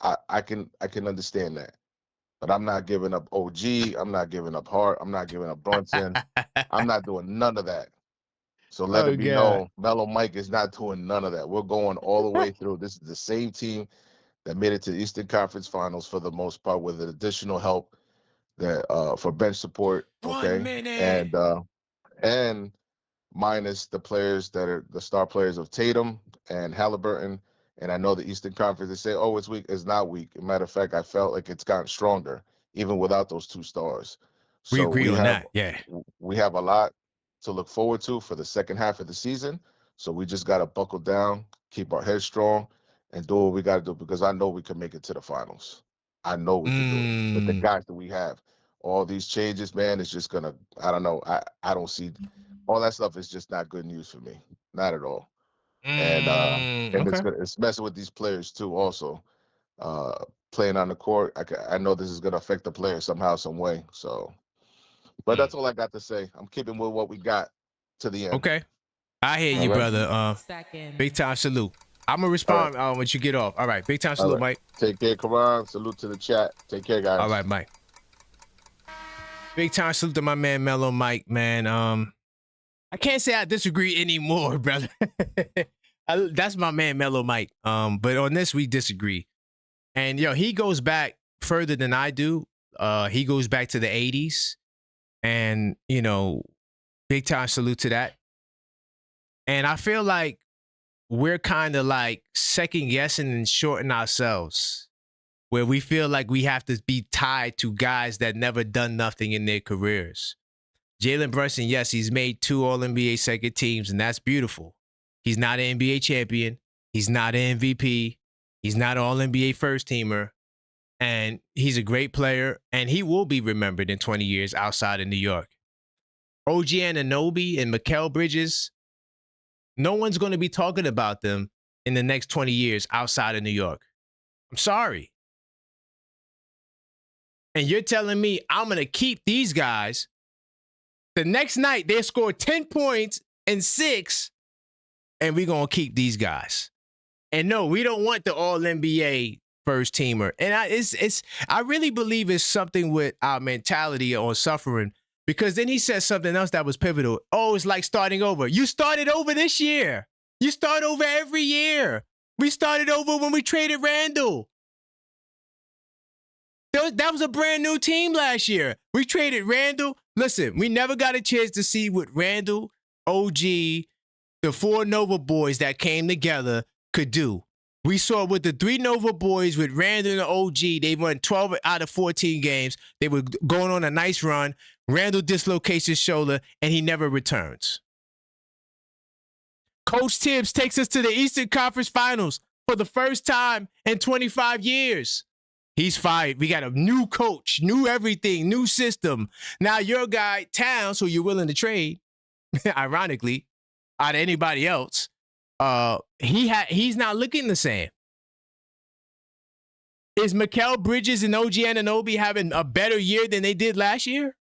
I can understand that, but I'm not giving up OG. I'm not giving up Hart. I'm not giving up Brunson. I'm not doing none of that. So let it be known, Mellow Mike is not doing none of that. We're going all the way through. This is the same team that made it to the Eastern Conference Finals for the most part, with additional help that for bench support. Okay, 1 minute. And minus the players that are the star players of Tatum and Halliburton. And I know the Eastern Conference, they say, oh, it's weak. It's not weak. As a matter of fact, I felt like it's gotten stronger, even without those two stars. We So agree on that, yeah. we have a lot to look forward to for the second half of the season. So we just got to buckle down, keep our heads strong, and do what we got to do, because I know we can make it to the finals. I know we can do it with the guys that we have. All these changes, man, is just going to, I don't know. I don't see all that stuff is just not good news for me. Not at all. And okay. it's messing with these players too also. Playing on the court, I know this is going to affect the players somehow, some way. So, but that's all I got to say. I'm keeping with what we got to the end. Okay. I hear you, brother. Big time salute. I'm going to respond once you get off. All right. Big time salute, Mike. Take care, Karan. Salute to the chat. Take care, guys. All right, Mike. Big time salute to my man, Mellow Mike, man. I can't say I disagree anymore, brother. That's my man, Mellow Mike. But on this, we disagree. And, he goes back further than I do. He goes back to the 80s. And, big time salute to that. And I feel like we're kind of like second guessing and shorting ourselves, where we feel like we have to be tied to guys that never done nothing in their careers. Jalen Brunson, yes, he's made 2 All-NBA second teams, and that's beautiful. He's not an NBA champion. He's not an MVP. He's not an All-NBA first teamer. And he's a great player, and he will be remembered in 20 years outside of New York. OG Anunoby and Mikal Bridges, no one's going to be talking about them in the next 20 years outside of New York. I'm sorry. And you're telling me I'm going to keep these guys. The next night, they scored 10 points and 6, and we're going to keep these guys. And no, we don't want the All-NBA first teamer. And I really believe it's something with our mentality on suffering, because then he said something else that was pivotal. Oh, it's like starting over. You started over this year. You start over every year. We started over when we traded Randall. That was a brand new team last year. We traded Randall. Listen, we never got a chance to see what Randall, OG, the 4 Nova boys that came together could do. We saw with the 3 Nova boys with Randall and OG, they won 12 out of 14 games. They were going on a nice run. Randall dislocates his shoulder, and he never returns. Coach Tibbs takes us to the Eastern Conference Finals for the first time in 25 years. He's fired. We got a new coach, new everything, new system. Now your guy, Towns, who you're willing to trade, ironically, out of anybody else, he's not looking the same. Is Mikal Bridges and OG Anunoby having a better year than they did last year?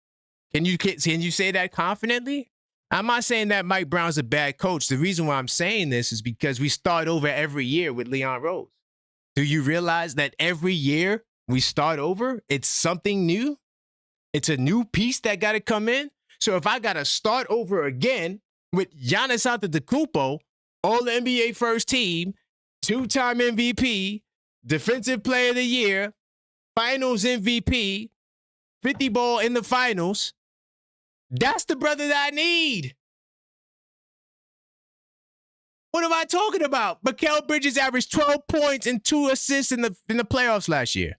Can you say that confidently? I'm not saying that Mike Brown's a bad coach. The reason why I'm saying this is because we start over every year with Leon Rose. Do you realize that every year we start over, it's something new? It's a new piece that got to come in. So if I got to start over again with Giannis Antetokounmpo, All-NBA first team, 2-time MVP, Defensive Player of the Year, Finals MVP, 50 ball in the finals, that's the brother that I need. What am I talking about? Mikal Bridges averaged 12 points and 2 assists in the playoffs last year.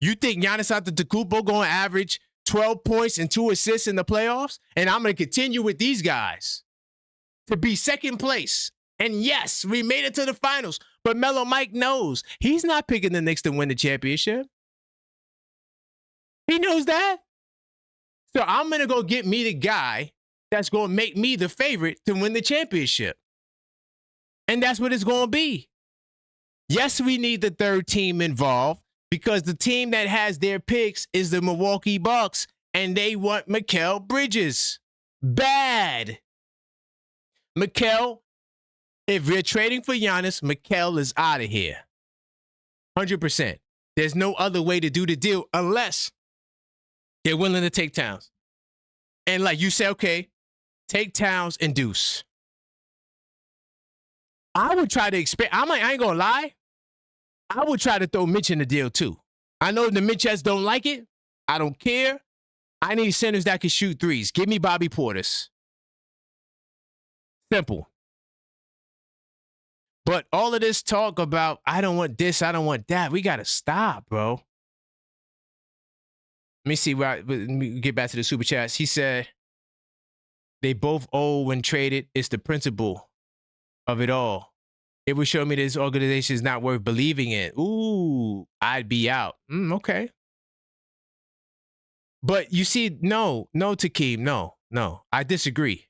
You think Giannis Antetokounmpo going to average 12 points and 2 assists in the playoffs? And I'm going to continue with these guys to be second place. And yes, we made it to the finals. But Mellow Mike knows he's not picking the Knicks to win the championship. He knows that. So I'm going to go get me the guy that's going to make me the favorite to win the championship. And that's what it's going to be. Yes, we need the third team involved because the team that has their picks is the Milwaukee Bucks, and they want Mikal Bridges. Bad. Mikal, if we're trading for Giannis, Mikal is out of here. 100%. There's no other way to do the deal unless they're willing to take Towns. And like you say, okay, take Towns and Deuce. I would try to expand. I ain't going to lie. I would try to throw Mitch in the deal too. I know the Mitchettes don't like it. I don't care. I need centers that can shoot threes. Give me Bobby Portis. Simple. But all of this talk about, I don't want this, I don't want that, we got to stop, bro. Let me see. Let me get back to the super chats. He said, they both owe when traded. It's the principle of it all. It would show me this organization is not worth believing in. Ooh, I'd be out. Okay. But you see, no, Takeem, no. I disagree.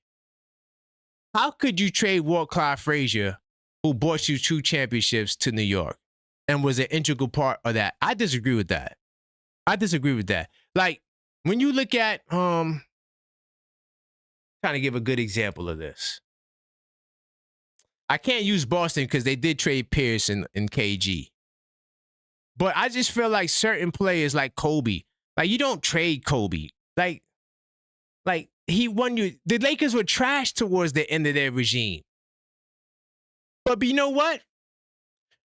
How could you trade Walt Clyde Frazier, who brought you 2 championships to New York and was an integral part of that? I disagree with that. Like, when you look at, trying to give a good example of this. I can't use Boston because they did trade Pierce and KG. But I just feel like certain players like Kobe, like you don't trade Kobe. Like he won you. The Lakers were trash towards the end of their regime. But you know what?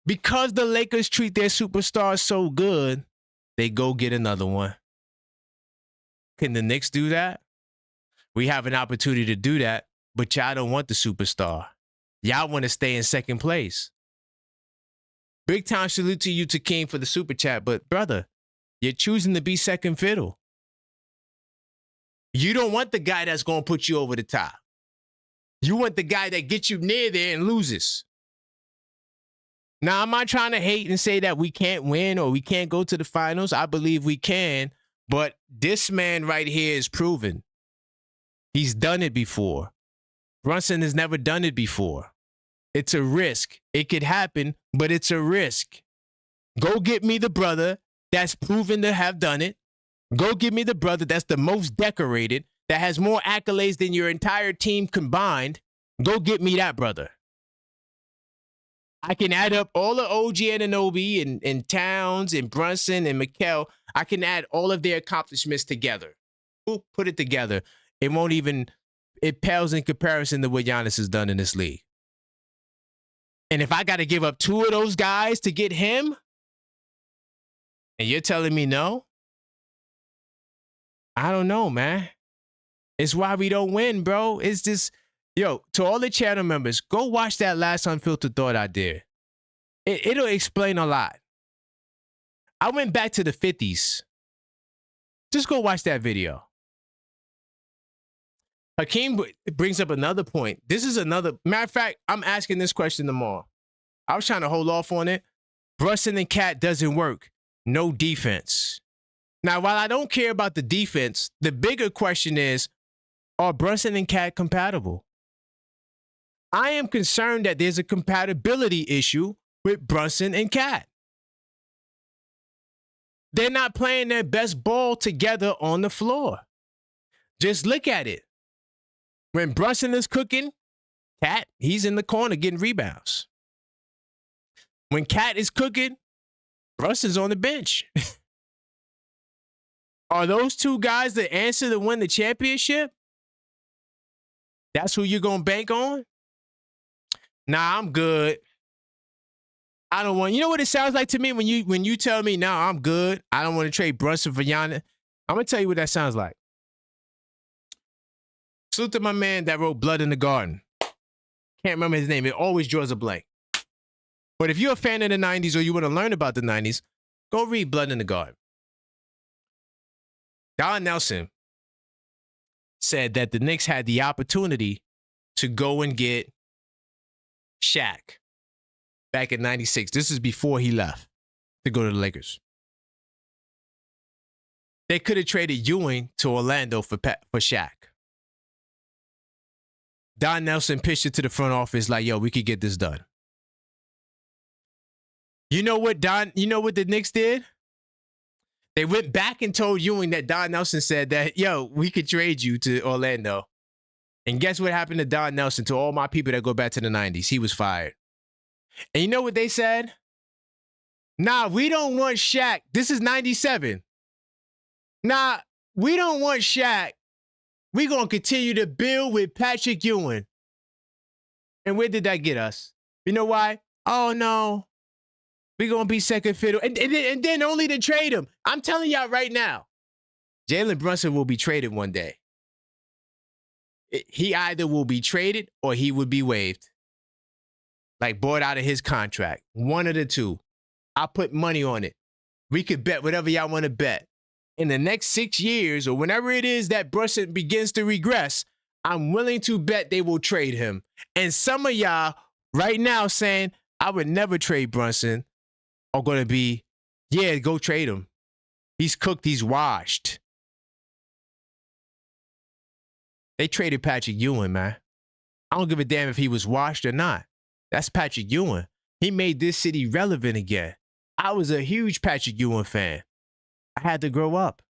Because the Lakers treat their superstars so good, they go get another one. Can the Knicks do that? We have an opportunity to do that, but y'all don't want the superstar. Y'all want to stay in second place. Big time salute to you, Takeem, for the super chat. But, brother, you're choosing to be second fiddle. You don't want the guy that's going to put you over the top. You want the guy that gets you near there and loses. Now, I'm not trying to hate and say that we can't win or we can't go to the finals. I believe we can. But this man right here is proven. He's done it before. Brunson has never done it before. It's a risk. It could happen, but it's a risk. Go get me the brother that's proven to have done it. Go get me the brother that's the most decorated, that has more accolades than your entire team combined. Go get me that brother. I can add up all of OG Anunoby and Towns and Brunson and Mikal. I can add all of their accomplishments together. Put it together. It pales in comparison to what Giannis has done in this league. And if I got to give up 2 of those guys to get him, and you're telling me no? I don't know, man. It's why we don't win, bro. It's just, to all the channel members, go watch that last Unfiltered Thought I did. It'll explain a lot. I went back to the 50s. Just go watch that video. Hakeem brings up another point. This is another, matter of fact, I'm asking this question tomorrow. I was trying to hold off on it. Brunson and Cat doesn't work. No defense. Now, while I don't care about the defense, the bigger question is, are Brunson and Cat compatible? I am concerned that there's a compatibility issue with Brunson and Cat. They're not playing their best ball together on the floor. Just look at it. When Brunson is cooking, Cat, he's in the corner getting rebounds. When Cat is cooking, Brunson's on the bench. Are those 2 guys the answer to win the championship? That's who you're going to bank on? Nah, I'm good. I don't want, you know what it sounds like to me when you tell me, nah, I'm good. I don't want to trade Brunson for Giannis. I'm going to tell you what that sounds like. Salute to my man that wrote Blood in the Garden. Can't remember his name. It always draws a blank. But if you're a fan of the 90s or you want to learn about the 90s, go read Blood in the Garden. Don Nelson said that the Knicks had the opportunity to go and get Shaq back in 96. This is before he left to go to the Lakers. They could have traded Ewing to Orlando for Shaq. Don Nelson pitched it to the front office like, yo, we could get this done. You know what the Knicks did? They went back and told Ewing that Don Nelson said that, yo, we could trade you to Orlando. And guess what happened to Don Nelson, to all my people that go back to the 90s? He was fired. And you know what they said? Nah, we don't want Shaq. This is 97. Nah, we don't want Shaq. We're going to continue to build with Patrick Ewing. And where did that get us? You know why? Oh, no. We're going to be second fiddle. And then only to trade him. I'm telling y'all right now, Jalen Brunson will be traded one day. He either will be traded or he would be waived. Like bought out of his contract. One of the two. I'll put money on it. We could bet whatever y'all want to bet. In the next 6 years or whenever it is that Brunson begins to regress, I'm willing to bet they will trade him. And some of y'all right now saying, I would never trade Brunson, are going to be, yeah, go trade him. He's cooked. He's washed. They traded Patrick Ewing, man. I don't give a damn if he was washed or not. That's Patrick Ewing. He made this city relevant again. I was a huge Patrick Ewing fan. I had to grow up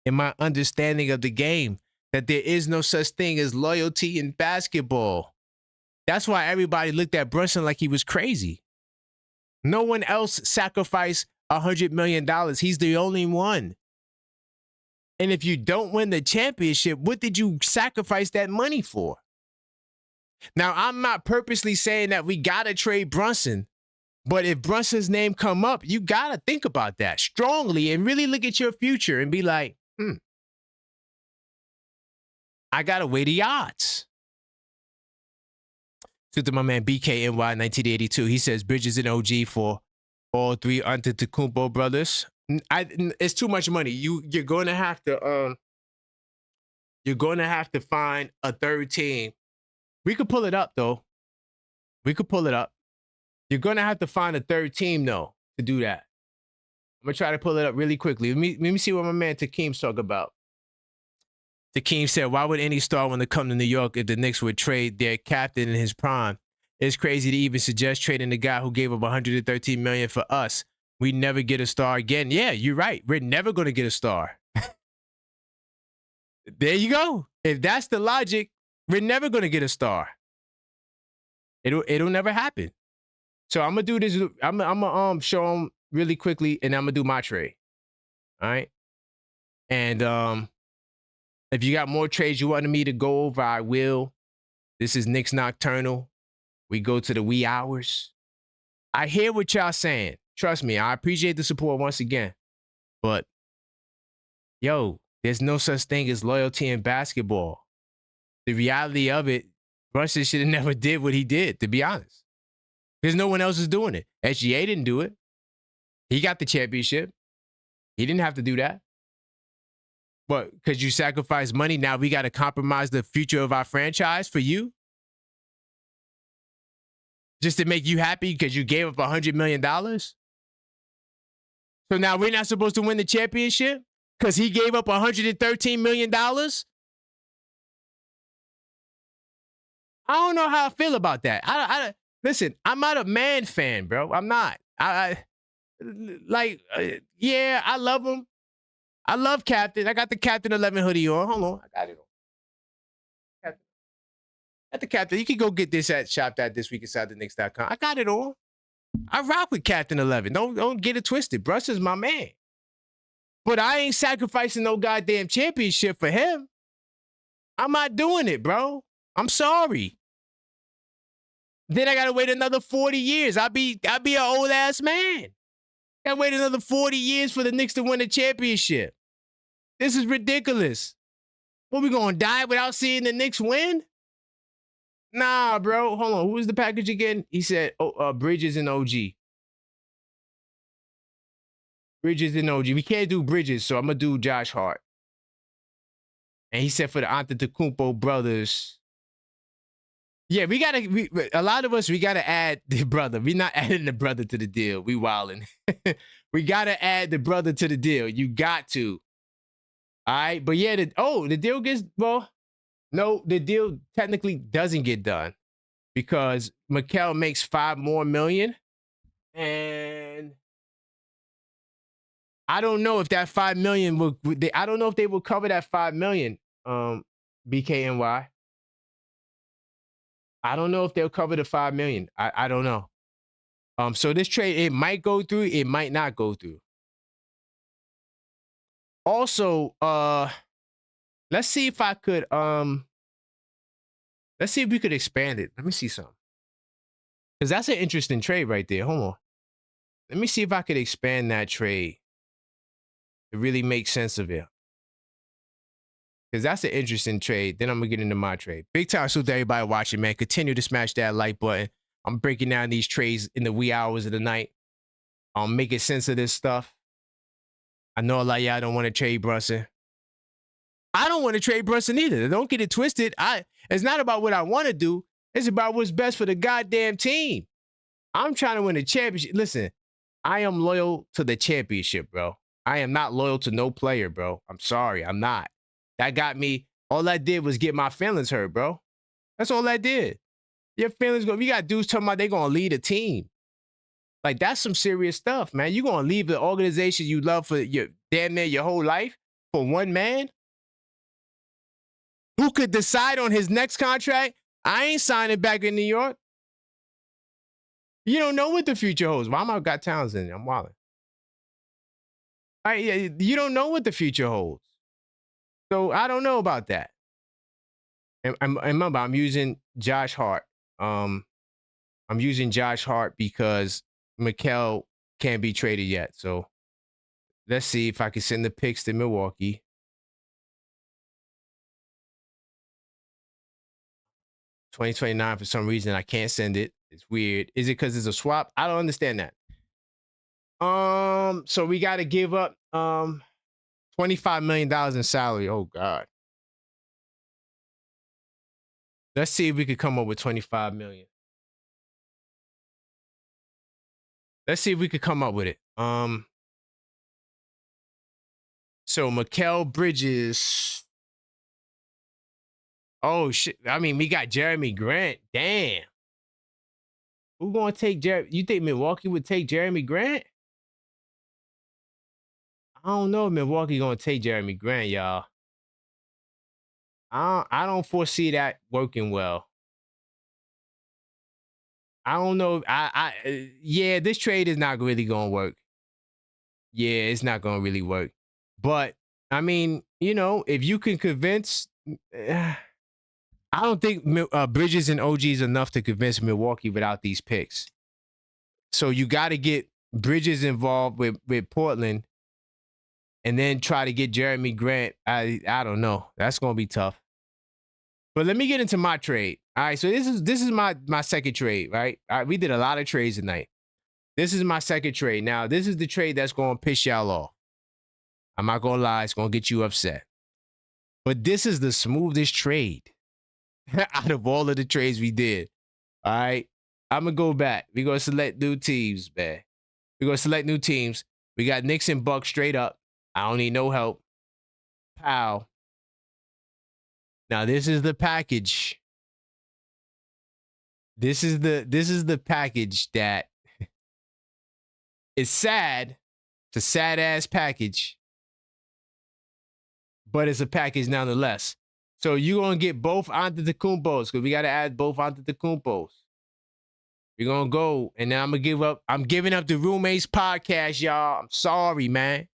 in my understanding of the game, that there is no such thing as loyalty in basketball. That's why everybody looked at Brunson like he was crazy. No one else sacrificed $100 million. He's the only one. And if you don't win the championship, what did you sacrifice that money for? Now, I'm not purposely saying that we got to trade Brunson, but if Brunson's name come up, you got to think about that strongly and really look at your future and be like, I got to weigh the odds. To my man BKNY 1982, he says Bridges and OG for all three Antetokounmpo brothers. It's too much money. You're going to have to find a third team. We could pull it up though. We could pull it up. You're going to have to find a third team though to do that. I'm gonna try to pull it up really quickly. Let me see what my man Takeem's talk about. Takeem said, why would any star want to come to New York if the Knicks would trade their captain in his prime? It's crazy to even suggest trading the guy who gave up $113 million for us. We never get a star again. Yeah, you're right. We're never going to get a star. There you go. If that's the logic, we're never going to get a star. It'll never happen. So I'm going to do this. I'm going to show them really quickly, and I'm going to do my trade. All right? And if you got more trades you wanted me to go over, I will. This is Knicks Nocturnal. We go to the wee hours. I hear what y'all saying. Trust me, I appreciate the support once again. But, yo, there's no such thing as loyalty in basketball. The reality of it, Brunson should have never did what he did, to be honest. Because no one else is doing it. SGA didn't do it. He got the championship. He didn't have to do that. But because you sacrifice money, now we got to compromise the future of our franchise for you? Just to make you happy because you gave up $100 million? So now we're not supposed to win the championship because he gave up $113 million? I don't know how I feel about that. Listen, I'm not a man fan, bro. I'm not. Yeah, I love him. I love Captain. I got the Captain 11 hoodie on. Hold on. I got it on. At the Captain. You can go get this at shop.thisweekinsidethenix.com. I got it on. I rock with Captain 11. Don't get it twisted. Brunson's my man. But I ain't sacrificing no goddamn championship for him. I'm not doing it, bro. I'm sorry. Then I gotta wait another 40 years. I'll be an old ass man. Gotta wait another 40 years for the Knicks to win a championship. This is ridiculous. What, we gonna die without seeing the Knicks win? Nah, bro. Hold on. Who was the package again? He said, Bridges and OG. Bridges and OG. We can't do Bridges, so I'm gonna do Josh Hart. And he said for the Antetokounmpo brothers. Yeah, a lot of us, we gotta add the brother. We're not adding the brother to the deal. We wildin'. We gotta add the brother to the deal. You got to. All right, but yeah, the deal gets, well, No, the deal technically doesn't get done because Mikal makes $5 million more, and I don't know if that $5 million will. I don't know if they will cover that $5 million. BKNY. I don't know if they'll cover the $5 million. I don't know. So this trade, it might go through, it might not go through. Also, let's see if I could let's see if we could expand it. Let me see something. Because that's an interesting trade right there. Hold on. Let me see if I could expand that trade to really make sense of it. Because that's an interesting trade. Then I'm going to get into my trade. Big time salute to everybody watching, man. Continue to smash that like button. I'm breaking down these trades in the wee hours of the night. I'm making sense of this stuff. I know a lot of y'all don't want to trade Brunson. I don't want to trade Brunson either. Don't get it twisted. It's not about what I want to do. It's about what's best for the goddamn team. I'm trying to win a championship. Listen, I am loyal to the championship, bro. I am not loyal to no player, bro. I'm sorry. I'm not. That got me. All that did was get my feelings hurt, bro. That's all that did. Your feelings go. You got dudes talking about they're going to lead a team. Like, that's some serious stuff, man. You're going to leave the organization you love for your damn near your whole life for one man who could decide on his next contract? I ain't signing back in New York. You don't know what the future holds. Why am I got Townsend? I'm wilding. You don't know what the future holds. So I don't know about that. And remember, I'm using Josh Hart. I'm using Josh Hart because Mikal can't be traded yet. So let's see if I can send the picks to Milwaukee. $2029 for some reason I can't send it. It's weird. Is it because it's a swap? I don't understand that. So we got to give up $25 million in salary. Oh God. Let's see if we could come up with $25 million. Let's see if we could come up with it. So Mikal Bridges. Oh shit. I mean, we got Jeremy Grant. Damn. Who gonna take Jeremy? You think Milwaukee would take Jeremy Grant? I don't know if Milwaukee gonna take Jeremy Grant, y'all. I don't foresee that working well. I don't know. Yeah, this trade is not really gonna work. Yeah, it's not gonna really work. But I mean, you know, if you can convince, I don't think Bridges and OG is enough to convince Milwaukee without these picks. So you got to get Bridges involved with Portland, and then try to get Jeremy Grant. I don't know. That's gonna be tough. But let me get into my trade. All right, so this is my second trade, right? All right, we did a lot of trades tonight. This is my second trade. Now, this is the trade that's going to piss y'all off. I'm not going to lie. It's going to get you upset. But this is the smoothest trade out of all of the trades we did. All right? I'm going to go back. We're going to select new teams, man. We're going to select new teams. We got Knicks and Bucks straight up. I don't need no help. Pow. Now, this is the package. This is the package that is sad. It's a sad-ass package. But it's a package nonetheless. So you're going to get both Antetokounmpos because we got to add both Antetokounmpos. We're going to go, and then I'm giving up the Roommates podcast, y'all. I'm sorry, man.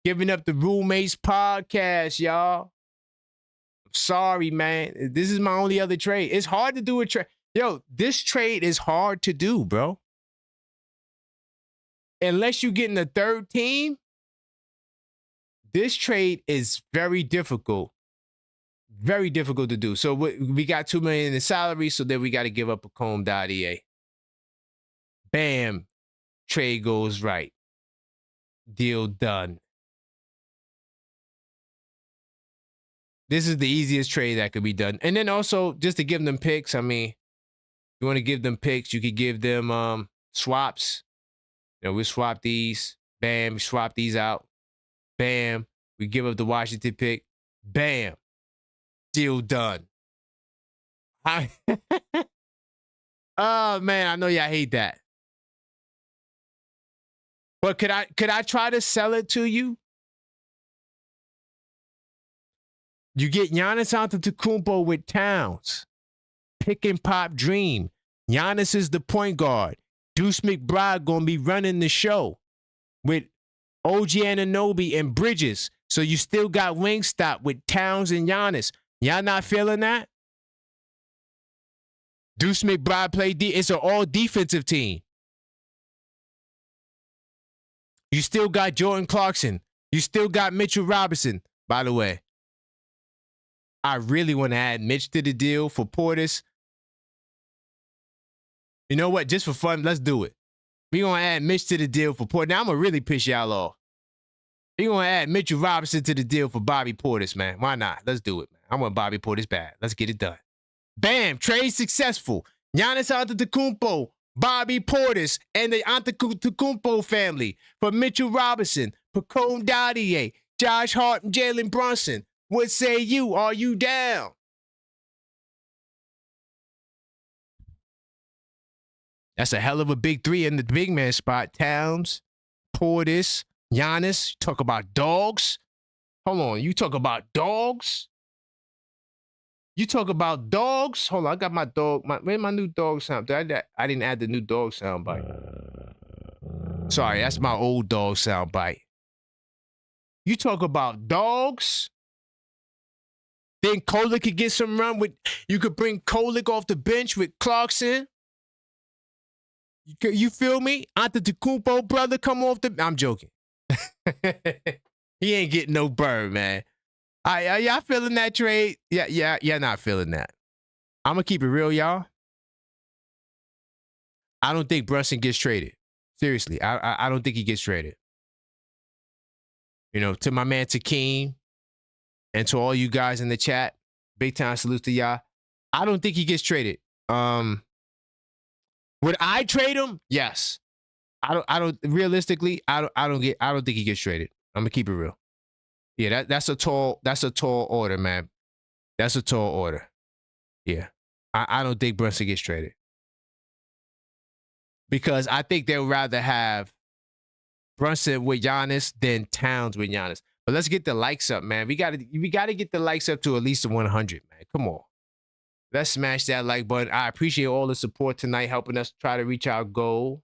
Giving up the Roommates podcast, y'all. I'm sorry, man. This is my only other trade. It's hard to do a trade. Yo, this trade is hard to do, bro. Unless you're getting a third team, this trade is very difficult. Very difficult to do. So we got $2 million in salary, so then we got to give up a comb.ea. Bam. Trade goes right. Deal done. This is the easiest trade that could be done. And then also, just to give them picks, I mean, you want to give them picks, you could give them swaps. You know, we swap these. Bam. We swap these out. Bam. We give up the Washington pick. Bam. deal done. Oh man, I know y'all hate that. But could I try to sell it to you? You get Giannis Antetokounmpo with Towns. Pick and pop dream. Giannis is the point guard. Deuce McBride gonna be running the show with OG Anunoby and Bridges. So you still got Wingstop with Towns and Giannis. Y'all not feeling that? Deuce McBride played it's an all defensive team. You still got Jordan Clarkson. You still got Mitchell Robinson, by the way. I really want to add Mitch to the deal for Portis. You know what? Just for fun, let's do it. We're going to add Mitch to the deal for Portis. Now, I'm going to really piss y'all off. We're going to add Mitchell Robinson to the deal for Bobby Portis, man. Why not? Let's do it, man. I want Bobby Portis bad. Let's get it done. Bam. Trade successful. Giannis Antetokounmpo, Bobby Portis, and the Antetokounmpo family for Mitchell Robinson, Pacone Dadier, Josh Hart, and Jalen Brunson. What say you? Are you down? That's a hell of a big three in the big man spot. Towns, Portis, Giannis. Talk about dogs. Hold on. You talk about dogs? You talk about dogs? Hold on. I got my dog. Where's my new dog sound? I didn't add the new dog sound bite. Sorry, that's my old dog sound bite. You talk about dogs? Then Kolek could get some run with. You could bring Kolek off the bench with Clarkson. You feel me? Antetokounmpo brother come off the. I'm joking. He ain't getting no bird, man. Y'all feeling that trade? Yeah, not feeling that. I'm gonna keep it real, y'all. I don't think Brunson gets traded. Seriously, I don't think he gets traded. You know, to my man Takeem and to all you guys in the chat, big time salute to y'all. I don't think he gets traded. Would I trade him? Yes. I don't realistically, I don't think he gets traded. I'm gonna keep it real. Yeah, that's a tall order, man. That's a tall order. Yeah. I don't think Brunson gets traded. Because I think they'll rather have Brunson with Giannis than Towns with Giannis. But let's get the likes up, man. We gotta get the likes up to at least 100, man. Come on. Let's smash that like button. I appreciate all the support tonight, helping us try to reach our goal.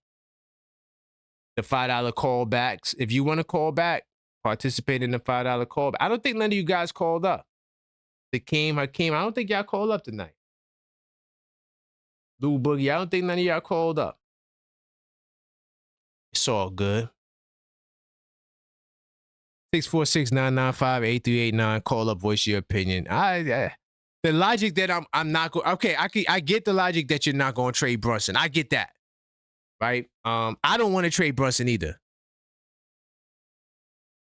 The $5 callbacks. If you want to call back, participate in the $5 callback. I don't think none of you guys called up. Hakeem, I don't think y'all called up tonight. Lou Boogie, I don't think none of y'all called up. It's all good. 646-995-8389. Call up, voice your opinion. The logic that I'm not going. Okay, I get the logic that you're not going to trade Brunson. I get that, right? I don't want to trade Brunson either,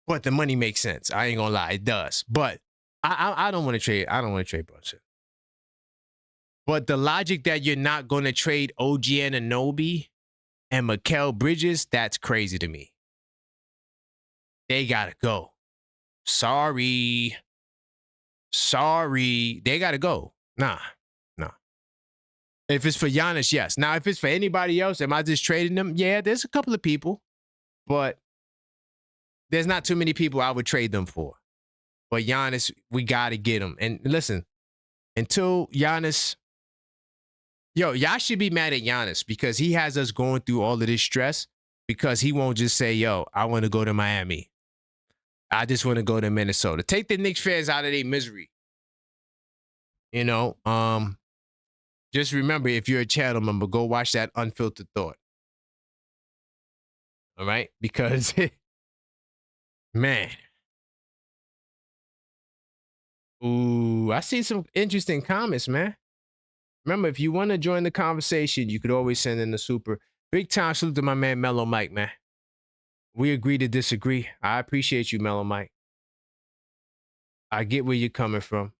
but the money makes sense. I ain't gonna lie, it does. But I don't want to trade. I don't want to trade Brunson. But the logic that you're not going to trade OG Anunoby and Mikal Bridges, that's crazy to me. They gotta go. Sorry. They gotta go. Nah. If it's for Giannis, yes. Now, if it's for anybody else, am I just trading them? Yeah, there's a couple of people, but there's not too many people I would trade them for. But Giannis, we gotta get him. And listen, until Giannis, y'all should be mad at Giannis because he has us going through all of this stress because he won't just say, yo, I want to go to Miami. I just want to go to Minnesota. Take the Knicks fans out of their misery. You know, just remember, if you're a channel member, go watch that Unfiltered Thought. All right? Because, man. Ooh, I see some interesting comments, man. Remember, if you want to join the conversation, you could always send in the super. Big time salute to my man, Mellow Mike, man. We agree to disagree. I appreciate you, Mellow Mike. I get where you're coming from.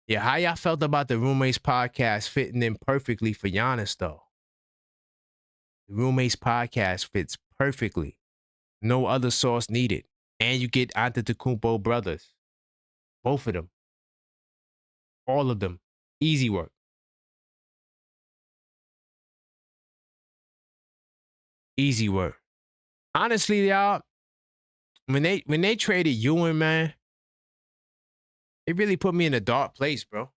Yeah, how y'all felt about the Roommates podcast fitting in perfectly for Giannis, though? The Roommates podcast fits perfectly. No other source needed. And you get Antetokounmpo brothers. Both of them. All of them. Easy work. Easy work. Honestly, y'all, when they traded Ewing, man, it really put me in a dark place, bro.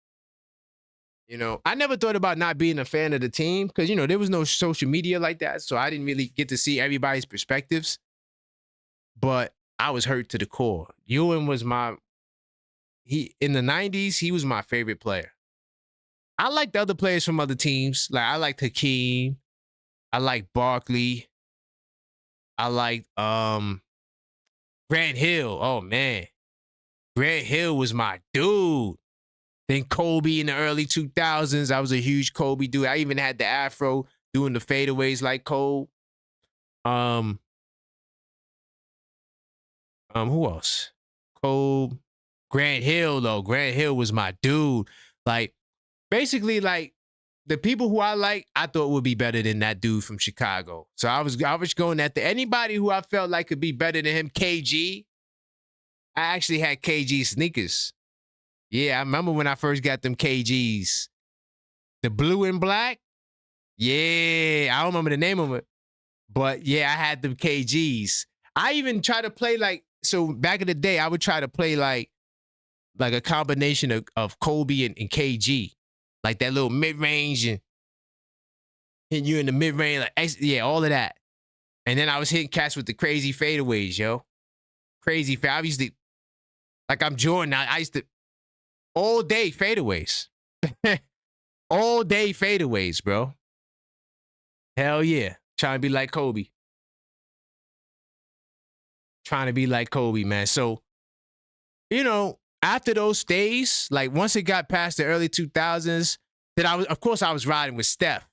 You know, I never thought about not being a fan of the team because, you know, there was no social media like that. So I didn't really get to see everybody's perspectives. But I was hurt to the core. Ewing was in the 90s, he was my favorite player. I liked other players from other teams. Like, I liked Hakeem. I liked Barkley. I liked Grant Hill. Oh, man. Grant Hill was my dude. Then Kobe in the early 2000s. I was a huge Kobe dude. I even had the afro doing the fadeaways like Kobe. Who else? Kobe. Grant Hill, though. Grant Hill was my dude. Like, basically, like, the people who I like, I thought would be better than that dude from Chicago. So I was going after anybody who I felt like could be better than him. KG. I actually had KG sneakers. Yeah, I remember when I first got them KGs. The blue and black. Yeah, I don't remember the name of it. But yeah, I had them KGs. I even tried to play so back in the day, I would try to play like a combination of Kobe and KG. Like that little mid-range and hitting you in the mid-range. Like, yeah, all of that. And then I was hitting cats with the crazy fadeaways, yo. Crazy fade. I used to, like I'm Jordan. I used to, all day fadeaways. All day fadeaways, bro. Hell yeah. Trying to be like Kobe. Trying to be like Kobe, man. So, you know, after those days, like once it got past the early 2000s, then of course I was riding with Steph.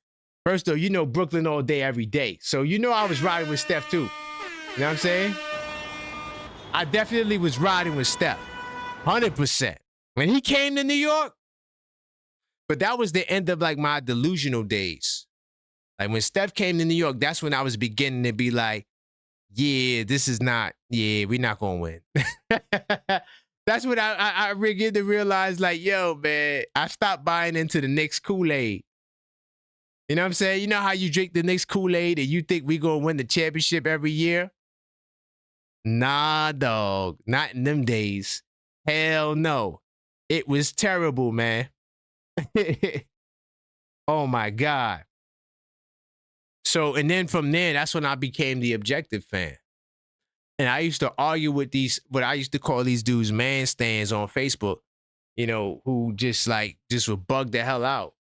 First though, you know, Brooklyn all day, every day. So, you know, I was riding with Steph too. You know what I'm saying? I definitely was riding with Steph. 100%. When he came to New York, but that was the end of like my delusional days. Like when Steph came to New York, that's when I was beginning to be like, yeah, we're not going to win. That's when I began to realize like, yo, man, I stopped buying into the Knicks Kool-Aid. You know what I'm saying? You know how you drink the Knicks Kool-Aid and you think we going to win the championship every year? Nah, dog. Not in them days. Hell no. It was terrible, man. Oh, my God. So, and then from there, that's when I became the Objective fan. And I used to argue with what I used to call these dudes man stands on Facebook, you know, who just would bug the hell out.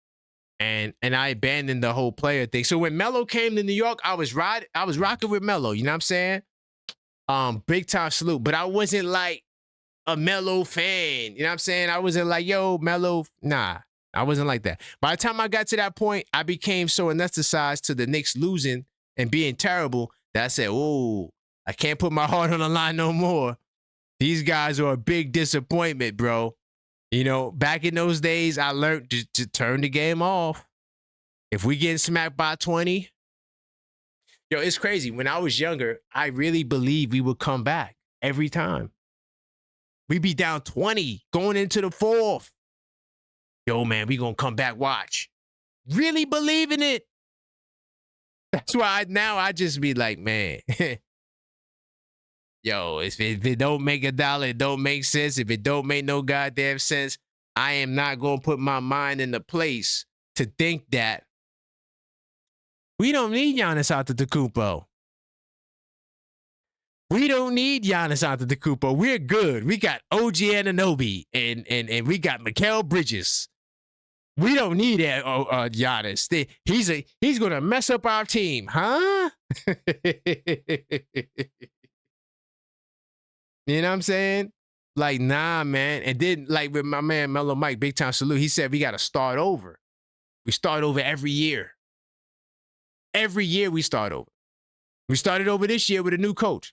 And I abandoned the whole player thing. So when Melo came to New York, I was rocking with Melo, you know what I'm saying? Big time salute. But I wasn't like a Melo fan, you know what I'm saying? I wasn't like, yo, Melo, nah. I wasn't like that. By the time I got to that point, I became so anesthetized to the Knicks losing and being terrible that I said, oh, I can't put my heart on the line no more. These guys are a big disappointment, bro. You know, back in those days, I learned to turn the game off. If we get smacked by 20, yo, it's crazy. When I was younger, I really believed we would come back every time. We'd be down 20 going into the fourth. Yo, man, we gonna come back, watch. Really believe in it. That's why now I just be like, man, yo, if it don't make $1, it don't make sense. If it don't make no goddamn sense, I am not gonna put my mind in the place to think that we don't need Giannis Antetokounmpo. We don't need Giannis Antetokounmpo. We're good. We got OG Anunoby and we got Mikal Bridges. We don't need Giannis. He's gonna mess up our team, huh? You know what I'm saying? Like, nah, man. And then, like with my man Mellow Mike, big time salute. He said we got to start over. We start over every year. Every year we start over. We started over this year with a new coach.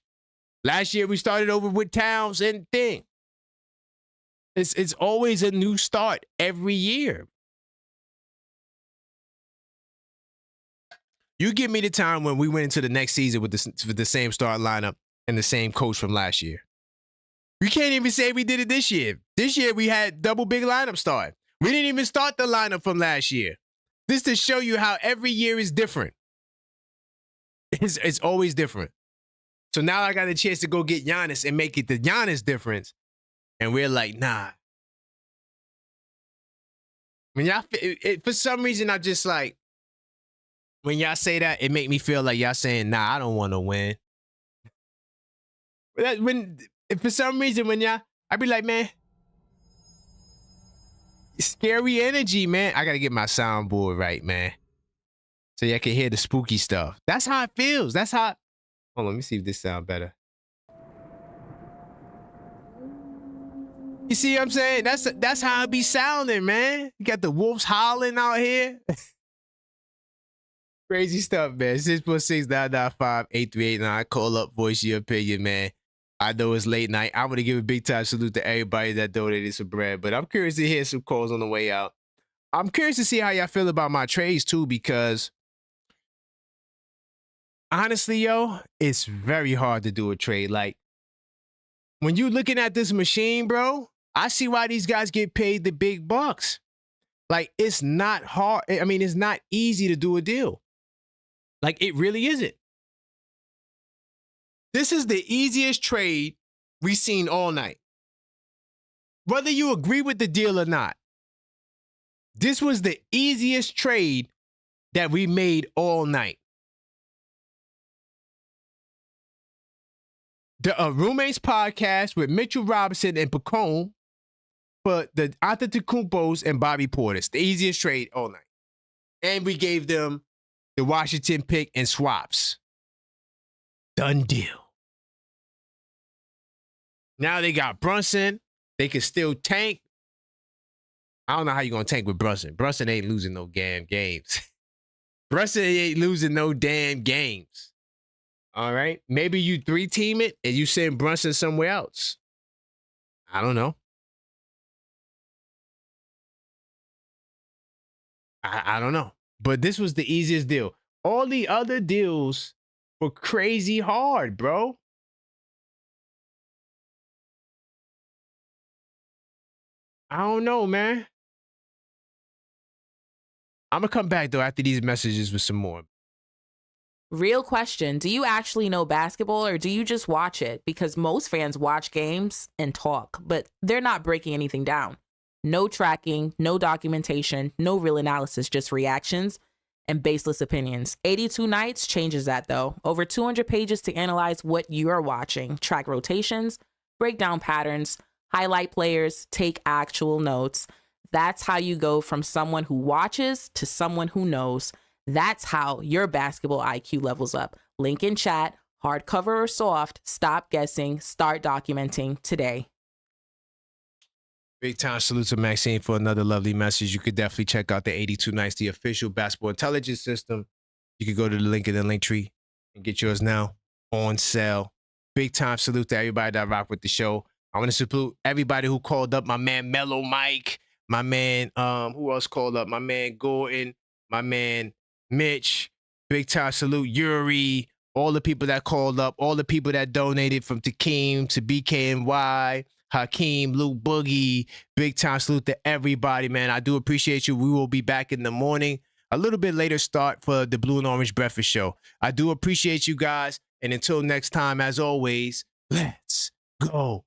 Last year we started over with Towns and thing. It's always a new start every year. You give me the time when we went into the next season with the same start lineup and the same coach from last year. We can't even say we did it this year. This year we had double big lineup start. We didn't even start the lineup from last year. This to show you how every year is different. It's always different. So now I got a chance to go get Giannis and make it the Giannis difference. And we're like, nah. When y'all, for some reason, I'm just like, when y'all say that, it make me feel like y'all saying, nah, I don't want to win. For some reason, when y'all, I be like, man, scary energy, man. I got to get my soundboard right, man. So y'all can hear the spooky stuff. That's how it feels. That's how. Hold on, let me see if this sounds better. You see what I'm saying? That's how it be sounding, man. You got the wolves howling out here. Crazy stuff, man. 646-995-8389. Call up, voice your opinion, man. I know it's late night. I want to give a big time salute to everybody that donated some bread, but I'm curious to hear some calls on the way out. I'm curious to see how y'all feel about my trades too, because honestly, yo, it's very hard to do a trade. Like, when you looking at this machine, bro, I see why these guys get paid the big bucks. Like, it's not hard. I mean, it's not easy to do a deal. Like, it really isn't. This is the easiest trade we've seen all night. Whether you agree with the deal or not, this was the easiest trade that we made all night. The Roommates podcast with Mitchell Robinson and Pacone for the Antetokounmpos and Bobby Portis. The easiest trade all night. And we gave them the Washington pick and swaps. Done deal. Now they got Brunson. They can still tank. I don't know how you're going to tank with Brunson. Brunson ain't losing no damn games. Brunson ain't losing no damn games. All right? Maybe you 3-team it and you send Brunson somewhere else. I don't know. I don't know. But this was the easiest deal. All the other deals were crazy hard, bro. I don't know, man. I'm going to come back, though, after these messages with some more. Real question. Do you actually know basketball or do you just watch it? Because most fans watch games and talk, but they're not breaking anything down. No tracking, no documentation, no real analysis, just reactions and baseless opinions. 82 Nights changes that, though. Over 200 pages to analyze what you're watching, track rotations, break down patterns, highlight players, take actual notes. That's how you go from someone who watches to someone who knows. That's how your basketball IQ levels up. Link in chat, hardcover or soft, stop guessing, start documenting today. Big time salute to Maxine for another lovely message. You could definitely check out the 82 Nights, the official basketball intelligence system. You could go to the link in the link tree and get yours now on sale. Big time salute to everybody that rock with the show. I want to salute everybody who called up. My man Mellow Mike, my man, who else called up? My man Gordon, my man Mitch. Big time salute Yuri, all the people that called up, all the people that donated from Takeem to BKNY, Hakeem, Luke Boogie. Big time salute to everybody, man. I do appreciate you. We will be back in the morning. A little bit later start for the Blue and Orange Breakfast Show. I do appreciate you guys. And until next time, as always, let's go.